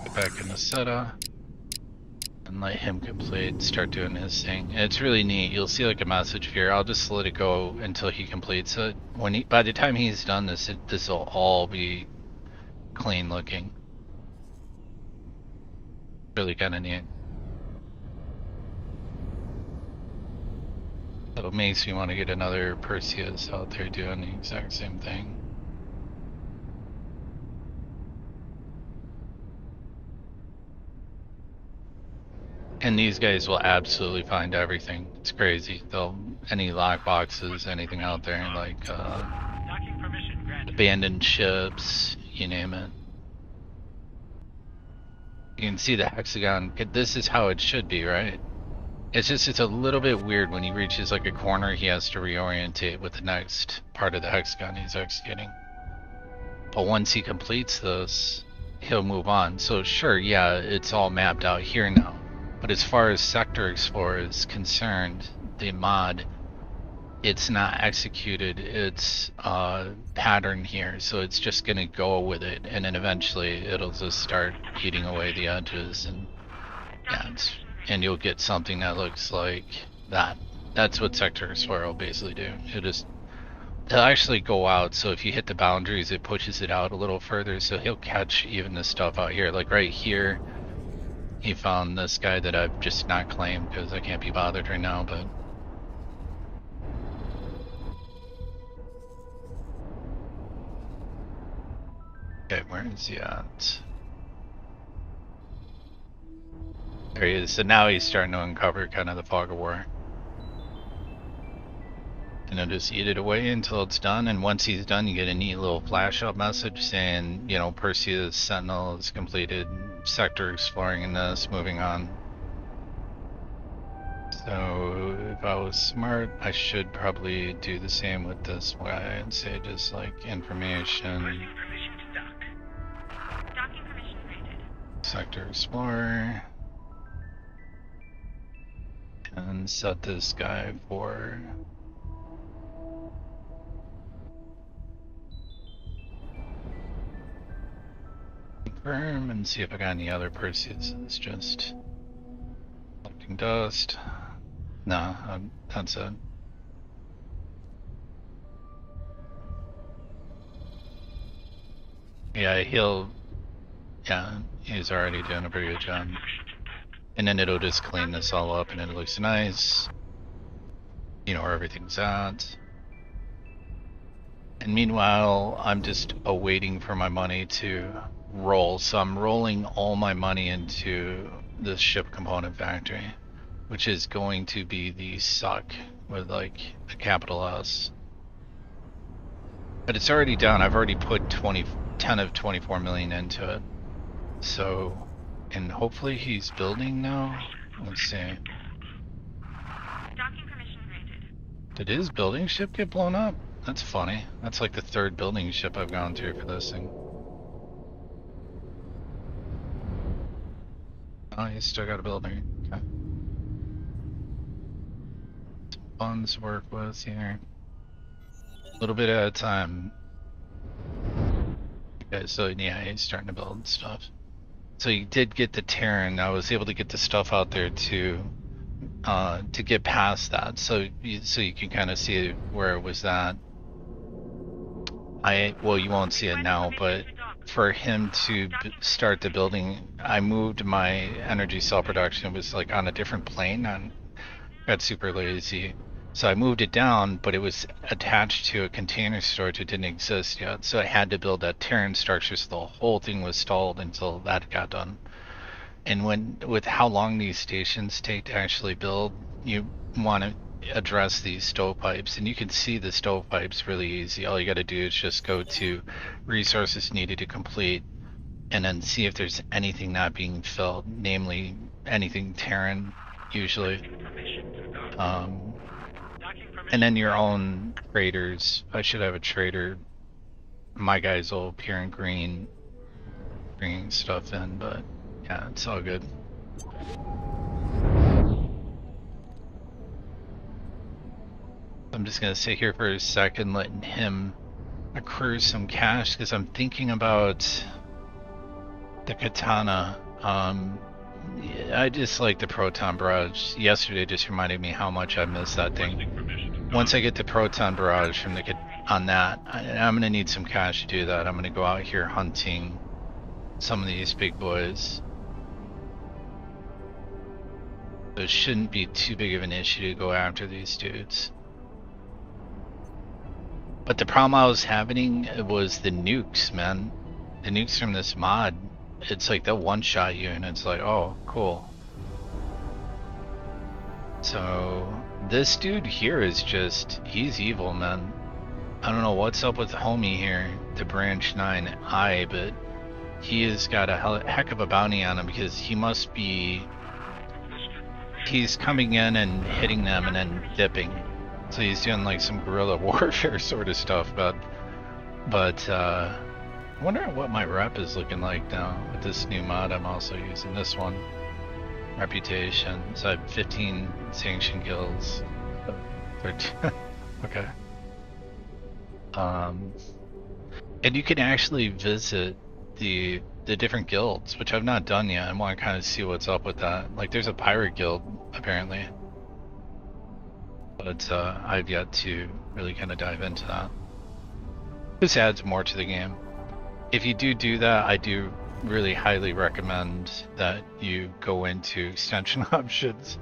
Get back in the SETA and let him complete, start doing his thing. And it's really neat. You'll see like a message here. I'll just let it go until he completes it. By the time he's done this, this will all be clean looking. Really kind of neat. So it makes me want to get another Perseus out there doing the exact same thing. And these guys will absolutely find everything. It's crazy. They'll any lock boxes, anything out there, like abandoned ships, you name it. You can see the hexagon. This is how it should be, right? It's a little bit weird when he reaches like a corner, he has to reorientate with the next part of the hexagon he's executing. But once he completes this, he'll move on. So sure, yeah, it's all mapped out here now. But as far as Sector Explorer is concerned, the mod, it's not executed, it's pattern here, so it's just gonna go with it, and then eventually it'll just start eating away the edges, and yeah, and you'll get something that looks like that. That's what Sector Explorer will basically do. It'll actually go out, so if you hit the boundaries, it pushes it out a little further, so he'll catch even this stuff out here, like right here. He found this guy that I've just not claimed because I can't be bothered right now, but okay, where is he at? There he is. So now he's starting to uncover kind of the fog of war. And he'll just eat it away until it's done, and once he's done, you get a neat little flash-up message saying, you know, Perseus Sentinel is completed, sector exploring in this, moving on. So, if I was smart, I should probably do the same with this guy and say just like information. Sector Explorer. And set this guy for confirm and see if I got any other Perseus. It's just collecting dust. No, that's it. Yeah, he's already doing a pretty good job. And then it'll just clean this all up and it looks nice. You know where everything's at. And meanwhile, I'm just awaiting for my money to roll. So I'm rolling all my money into the ship component factory, which is going to be the suck with like a capital S. But it's already done. I've already put 10 of 24 million into it. So, and hopefully he's building now. Let's see. Docking permission granted. Did his building ship get blown up? That's funny. That's like the third building ship I've gone through for this thing. Oh, he's still got a building. Okay. Some funds to work with here. A little bit at a time. Okay, so yeah, he's starting to build stuff. So you did get the Terran. I was able to get the stuff out there to get past that. So you can kind of see where it was at. Well, you won't see it now, but for him to start the building, I moved my energy cell production. It was like on a different plane. I got super lazy. So I moved it down, but it was attached to a container storage. It didn't exist yet. So I had to build that Terran structure, so the whole thing was stalled until that got done. And with how long these stations take to actually build, you want to address these stovepipes. And you can see the stovepipes really easy. All you got to do is just go to resources needed to complete and then see if there's anything not being filled, namely anything Terran, usually. And then your own traders. I should have a trader. My guys will appear in green, bringing stuff in, but yeah, it's all good. I'm just gonna sit here for a second, letting him accrue some cash, because I'm thinking about the katana. I just like the proton barrage. Yesterday just reminded me how much I miss that thing. Once I get the proton barrage from on that, I'm gonna need some cash to do that. I'm gonna go out here hunting some of these big boys. So it shouldn't be too big of an issue to go after these dudes. But the problem I was having was the nukes, man. The nukes from this mod. It's like they'll one-shot you and it's like, oh, cool. So this dude here is just, he's evil, man. I don't know what's up with homie here, the Branch 9I, but he has got a heck of a bounty on him, because he must be, he's coming in and hitting them and then dipping. So he's doing like some guerrilla warfare sort of stuff, but I wonder what my rep is looking like now with this new mod I'm also using. This one, reputation. So I have 15 sanctioned guilds. 13. Okay. And you can actually visit the different guilds, which I've not done yet. I want to kind of see what's up with that. Like, there's a pirate guild apparently, but I've yet to really kind of dive into that. This adds more to the game. If you do that, I do really highly recommend that you go into extension options,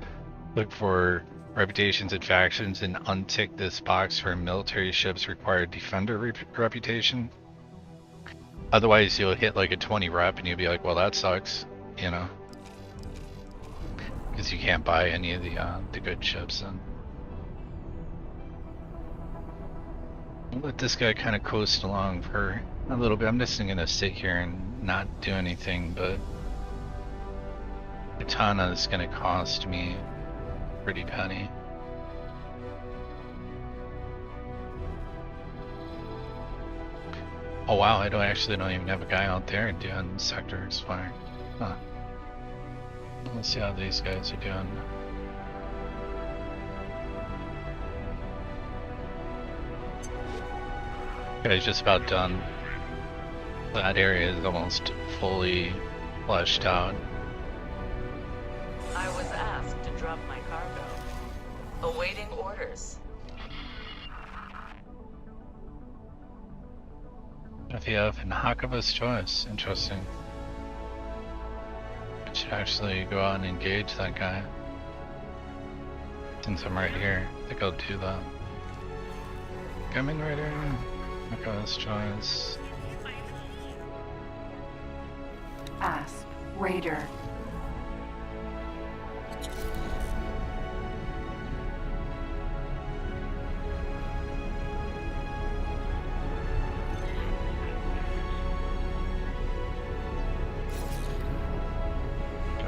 look for reputations and factions, and untick this box for military ships require defender reputation. Otherwise you'll hit like a 20 rep and you'll be like, well, that sucks, you know, because you can't buy any of the good ships. And I'll let this guy kind of coast along for a little bit. I'm just gonna sit here and not do anything, but Katana is gonna cost me a pretty penny. Oh wow, I don't even have a guy out there doing sectors fire. Huh. Let's see how these guys are doing. Guy's just about done. That area is almost fully fleshed out. I was asked to drop my cargo. Awaiting orders. FEF and Hakuba's choice. Interesting. I should actually go out and engage that guy. Since I'm right here, I think I'll do that. Coming right here. Hakuba's choice. Asp. Raider.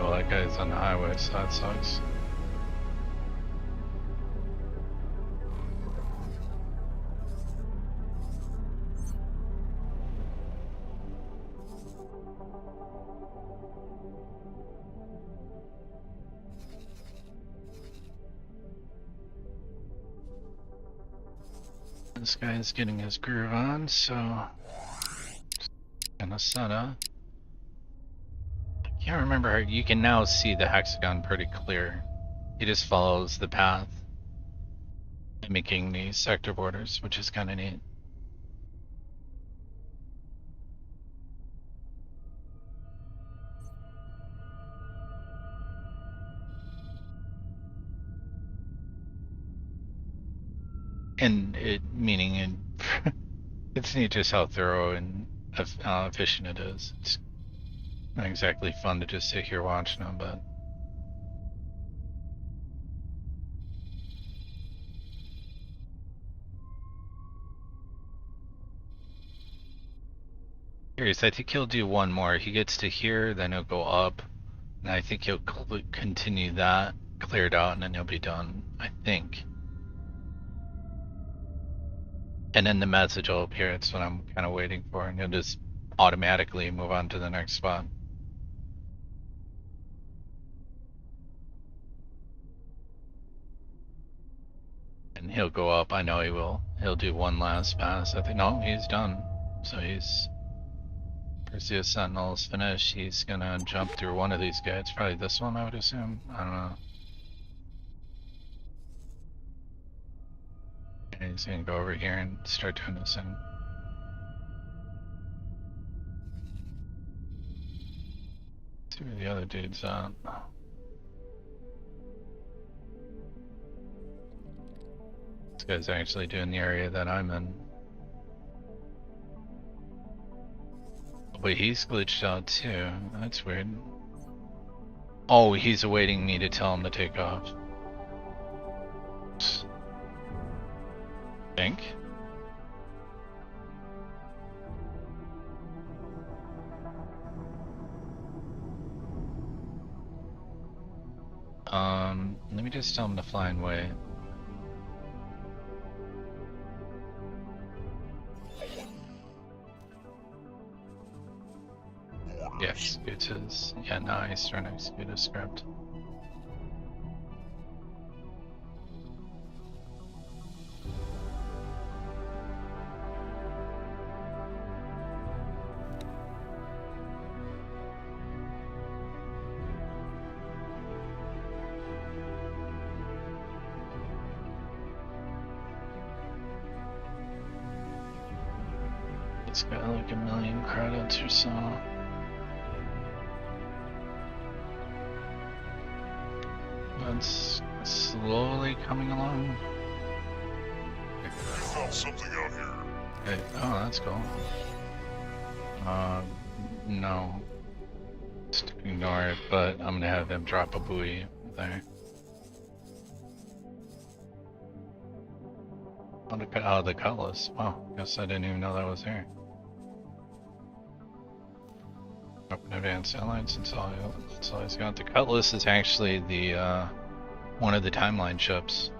Oh, that guy's on the highway, so that sucks. This guy's getting his groove on, so gonna set up. I can't remember how you can now see the hexagon pretty clear. He just follows the path, mimicking these sector borders, which is kind of neat. And it's neat just how thorough and efficient it is. It's not exactly fun to just sit here watching them, but curious. I think he'll do one more. He gets to here, then he'll go up, and I think he'll continue that, clear it out, and then he'll be done. I think. And then the message will appear. It's what I'm kind of waiting for, and he'll just automatically move on to the next spot. And he'll go up. I know he will. He'll do one last pass. I think, no, he's done. So he's Perseus Sentinel's finished. He's gonna jump through one of these guys. Probably this one, I would assume. I don't know. And he's gonna go over here and start doing this thing. See where the other dude's at. This guy's actually doing the area that I'm in. Wait, he's glitched out too. That's weird. Oh, he's awaiting me to tell him to take off. Think. Let me just tell him to fly and wait. Yeah, executes his. Yeah, now he's trying to execute his script. It's got like 1 million credits or so. It's slowly coming along. You found something out here. Okay. Oh, that's cool. No. Just ignore it, but I'm gonna have him drop a buoy there. Oh, the Cutlass. Wow, guess I didn't even know that was here. Open advanced alliance, that's all he's got. The Cutlass is actually the one of the timeline ships.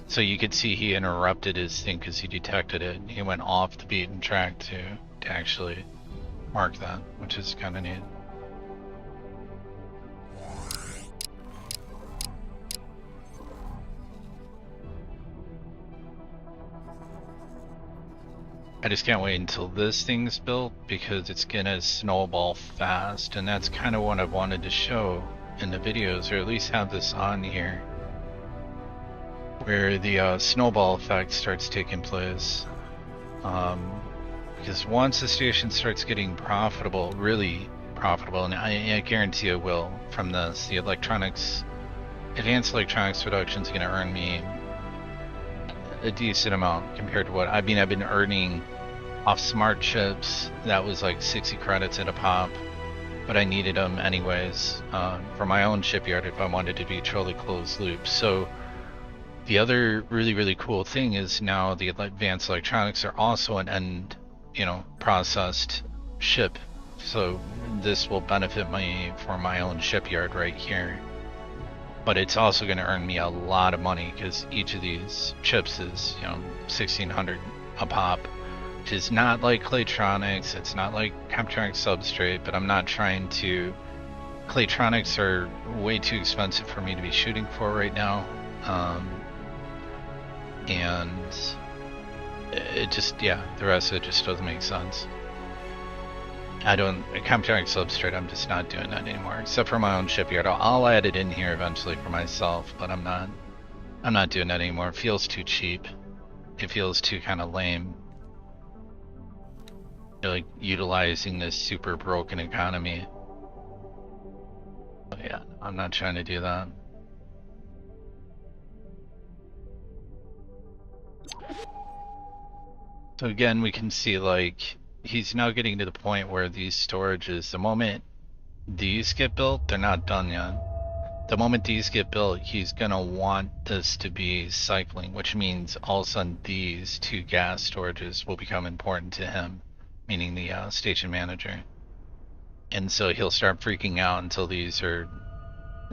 So you could see he interrupted his thing because he detected it. He went off the beaten track to actually mark that, which is kind of neat. I just can't wait until this thing's built because it's gonna snowball fast, and that's kind of what I wanted to show in the videos, or at least have this on here, where the snowball effect starts taking place. Because once the station starts getting profitable, really profitable, and I guarantee it will from this, the advanced electronics production is going to earn me a decent amount compared to what I've been earning off smart chips. That was like 60 credits at a pop, but I needed them anyways for my own shipyard if I wanted to be truly closed loop. So the other really cool thing is now the advanced electronics are also an end, processed ship. So this will benefit me for my own shipyard right here. But it's also going to earn me a lot of money because each of these chips is, 1,600 a pop, which is not like Claytronics. It's not like Captronics Substrate, but I'm not trying to. Claytronics are way too expensive for me to be shooting for right now. And it just, the rest of it just doesn't make sense. Captronics Substrate, I'm just not doing that anymore, except for my own shipyard. I'll add it in here eventually for myself, but I'm not doing that anymore. It feels too cheap. It feels too kind of lame. You're like utilizing this super broken economy. But yeah, I'm not trying to do that. So again, we can see like he's now getting to the point where these storages, the moment these get built, they're not done yet. The moment these get built, he's gonna want this to be cycling, which means all of a sudden these two gas storages will become important to him, meaning the station manager. And so he'll start freaking out until these are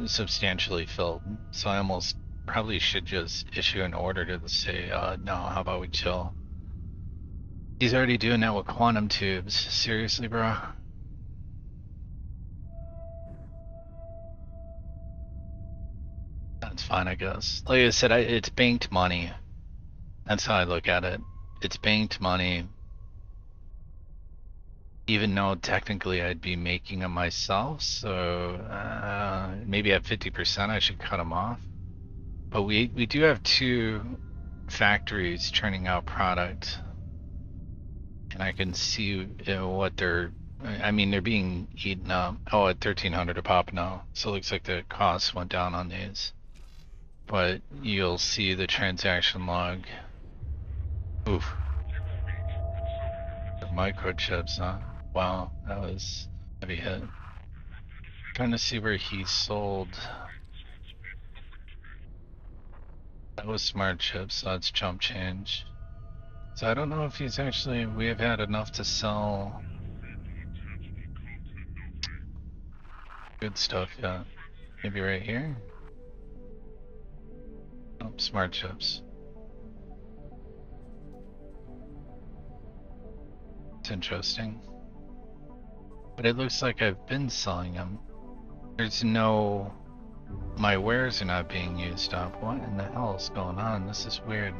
substantially filled. So I almost probably should just issue an order to say, no, how about we chill? He's already doing that with quantum tubes. Seriously, bro? That's fine, I guess. Like I said, it's banked money. That's how I look at it. It's banked money. Even though technically I'd be making them myself, so maybe at 50% I should cut them off. But we do have two factories churning out product. And I can see what they're being eaten up. Oh, at 1,300 a pop now. So it looks like the cost went down on these. But you'll see the transaction log. Oof. The microchips, huh? Wow, that was a heavy hit. Trying to see where he sold. That was smart chips, so that's chump change. So I don't know if he's actually, we have had enough to sell good stuff, yeah. Maybe right here? Oh, smart chips. It's interesting. But it looks like I've been selling them. There's no, my wares are not being used up. What in the hell is going on? This is weird.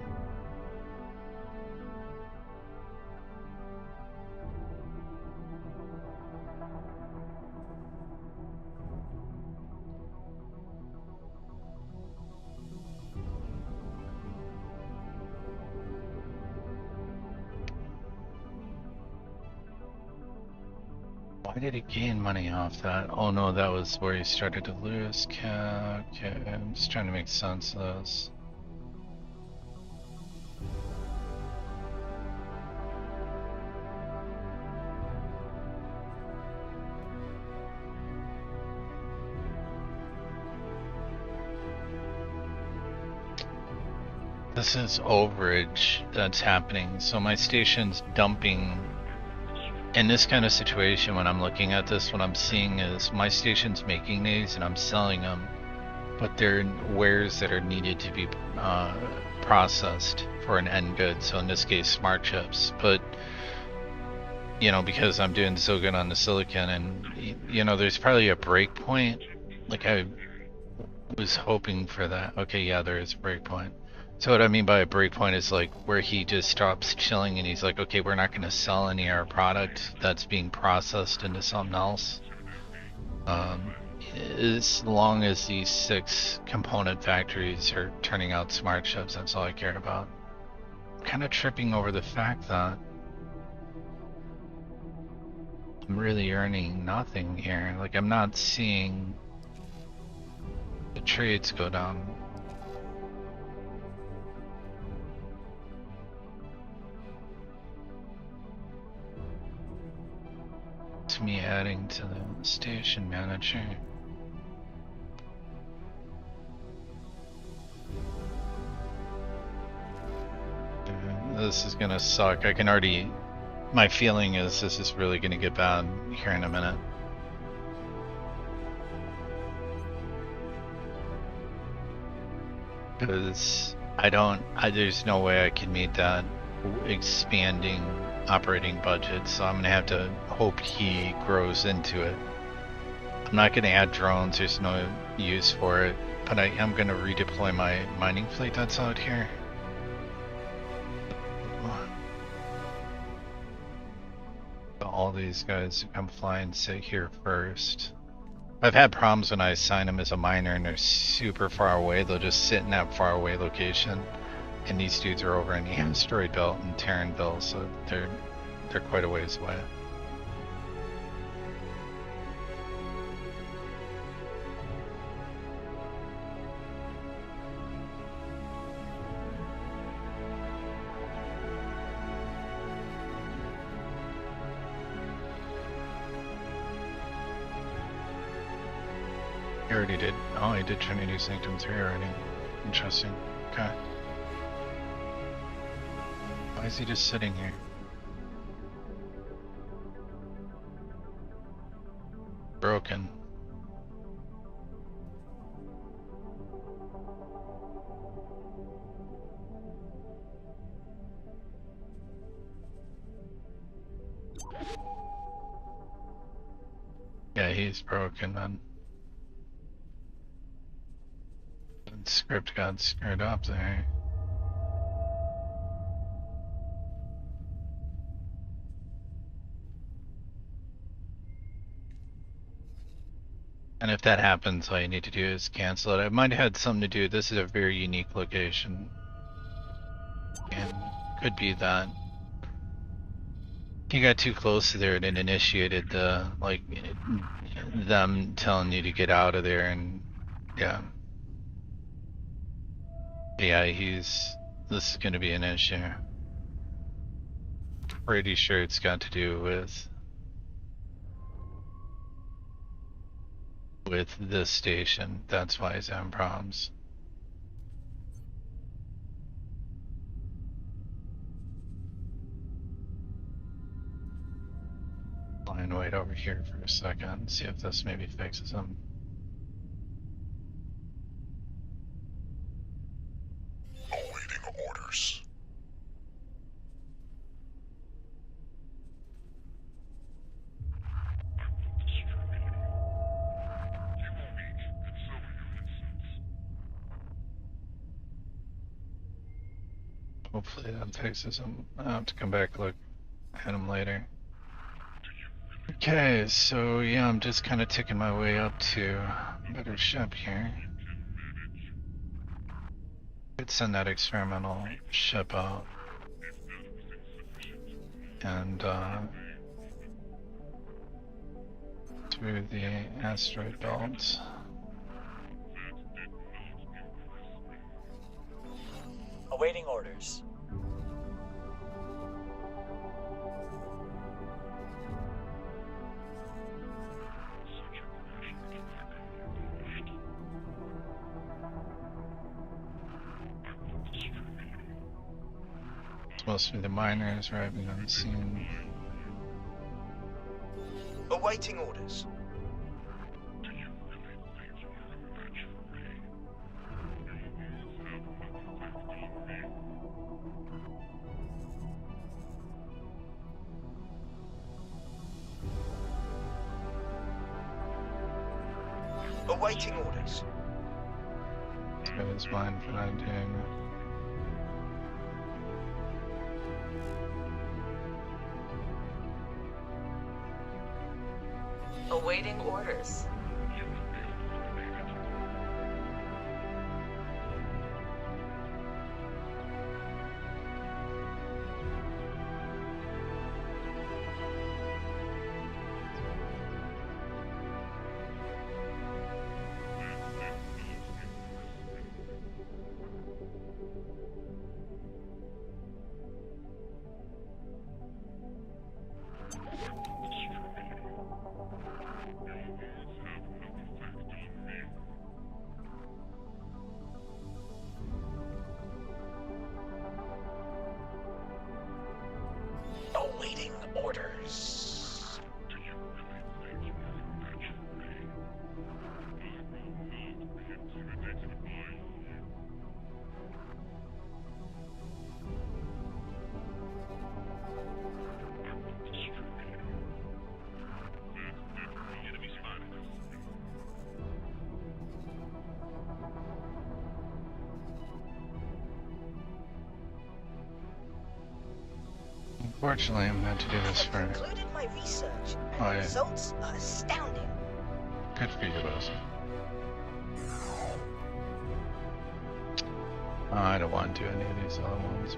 Why did he gain money off that? Oh no, that was where he started to lose. Okay, I'm just trying to make sense of this. This is overage that's happening. So my station's dumping. In this kind of situation, when I'm looking at this, what I'm seeing is my station's making these and I'm selling them, but they're wares that are needed to be processed for an end good. So in this case, smart chips. But you know, because I'm doing so good on the silicon, and you know, there's probably a break point. Like I was hoping for that. Okay, yeah, there is a break point. So what I mean by a break point is like where he just stops chilling and he's like, okay, we're not going to sell any of our product that's being processed into something else. As long as these 6 component factories are turning out smart chips, that's all I care about. I'm kind of tripping over the fact that I'm really earning nothing here. Like I'm not seeing the trades go down. It's me adding to the station manager. This is gonna suck. I can already... My feeling is this is really gonna get bad here in a minute. Because there's no way I can meet that expanding operating budget, so I'm gonna have to hope he grows into it. I'm not gonna add drones, there's no use for it, but I am gonna redeploy my mining fleet that's out here. All these guys come fly and sit here first. I've had problems when I assign them as a miner and they're super far away. They'll just sit in that far away location, and these dudes are over in the asteroid belt and Terranville, so they're quite a ways away. He already did. Oh, he did Trinity Sanctum 3 already. Interesting. Okay. Why is he just sitting here? Broken. Yeah, he's broken then. The script got screwed up there. And if that happens, all you need to do is cancel it. It might have had something to do. This is a very unique location. And could be that he got too close to there and it initiated the, like, them telling you to get out of there, and yeah. Yeah, this is going to be an issue. Pretty sure it's got to do with this station. That's why he's having problems. Lie and wait over here for a second, see if this maybe fixes him. Awaiting orders. Hopefully that fixes him. I'll have to come back look at him later. Okay, so yeah, I'm just kind of ticking my way up to a better ship here. Could send that experimental ship out. And through the asteroid belt. Awaiting orders. It's mostly the miners arriving on the scene. Awaiting orders. Awaiting orders. It's mine for 19. Awaiting orders. Awaiting orders. Unfortunately, I'm meant to do this for. I've concluded my research, and Oh, the yeah. results are astounding. Good for you, boss. I don't want to do any of these other ones.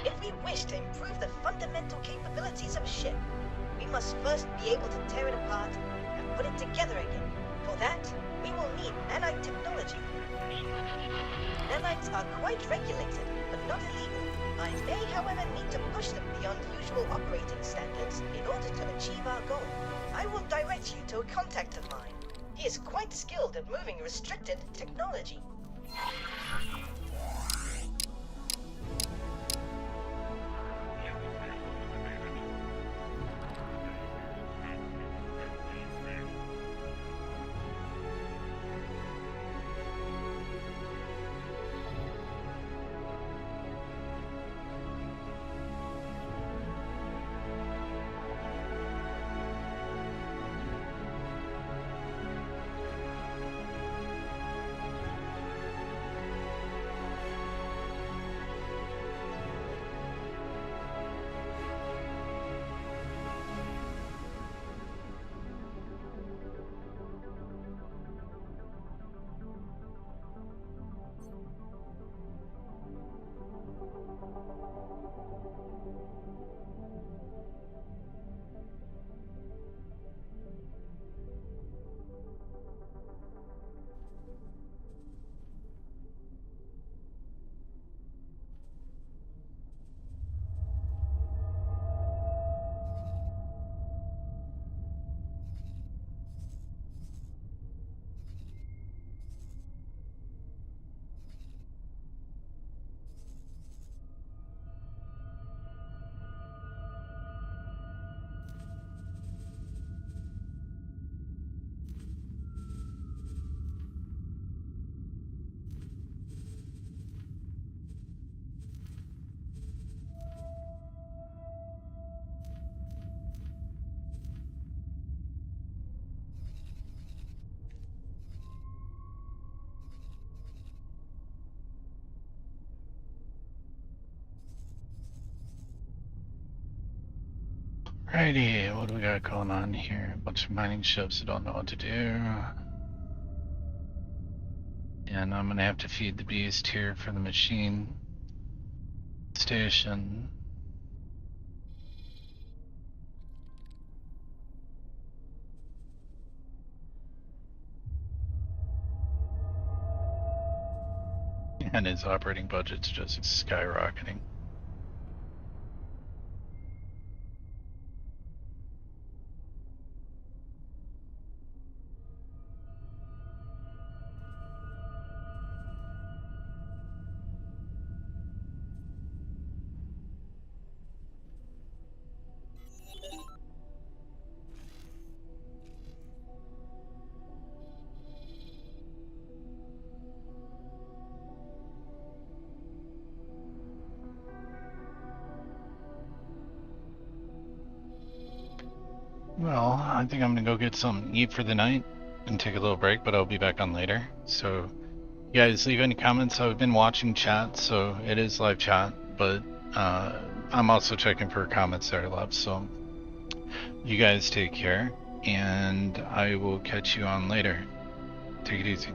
If we wish to improve the fundamental capabilities of a ship, we must first be able to tear it apart and put it together again. For that, we will need nanite technology. Nanites are quite regulated, but not illegal. I may, however, need to push them beyond usual operating standards in order to achieve our goal. I will direct you to a contact of mine. He is quite skilled at moving restricted technology. Righty, what do we got going on here? A bunch of mining ships that don't know what to do. And I'm gonna have to feed the beast here for the machine station. And his operating budget's just skyrocketing. Well, I think I'm gonna go get something to eat for the night and take a little break, but I'll be back on later. So, you guys leave any comments. I've been watching chat, so it is live chat, but I'm also checking for comments that are left. So, you guys take care, and I will catch you on later. Take it easy.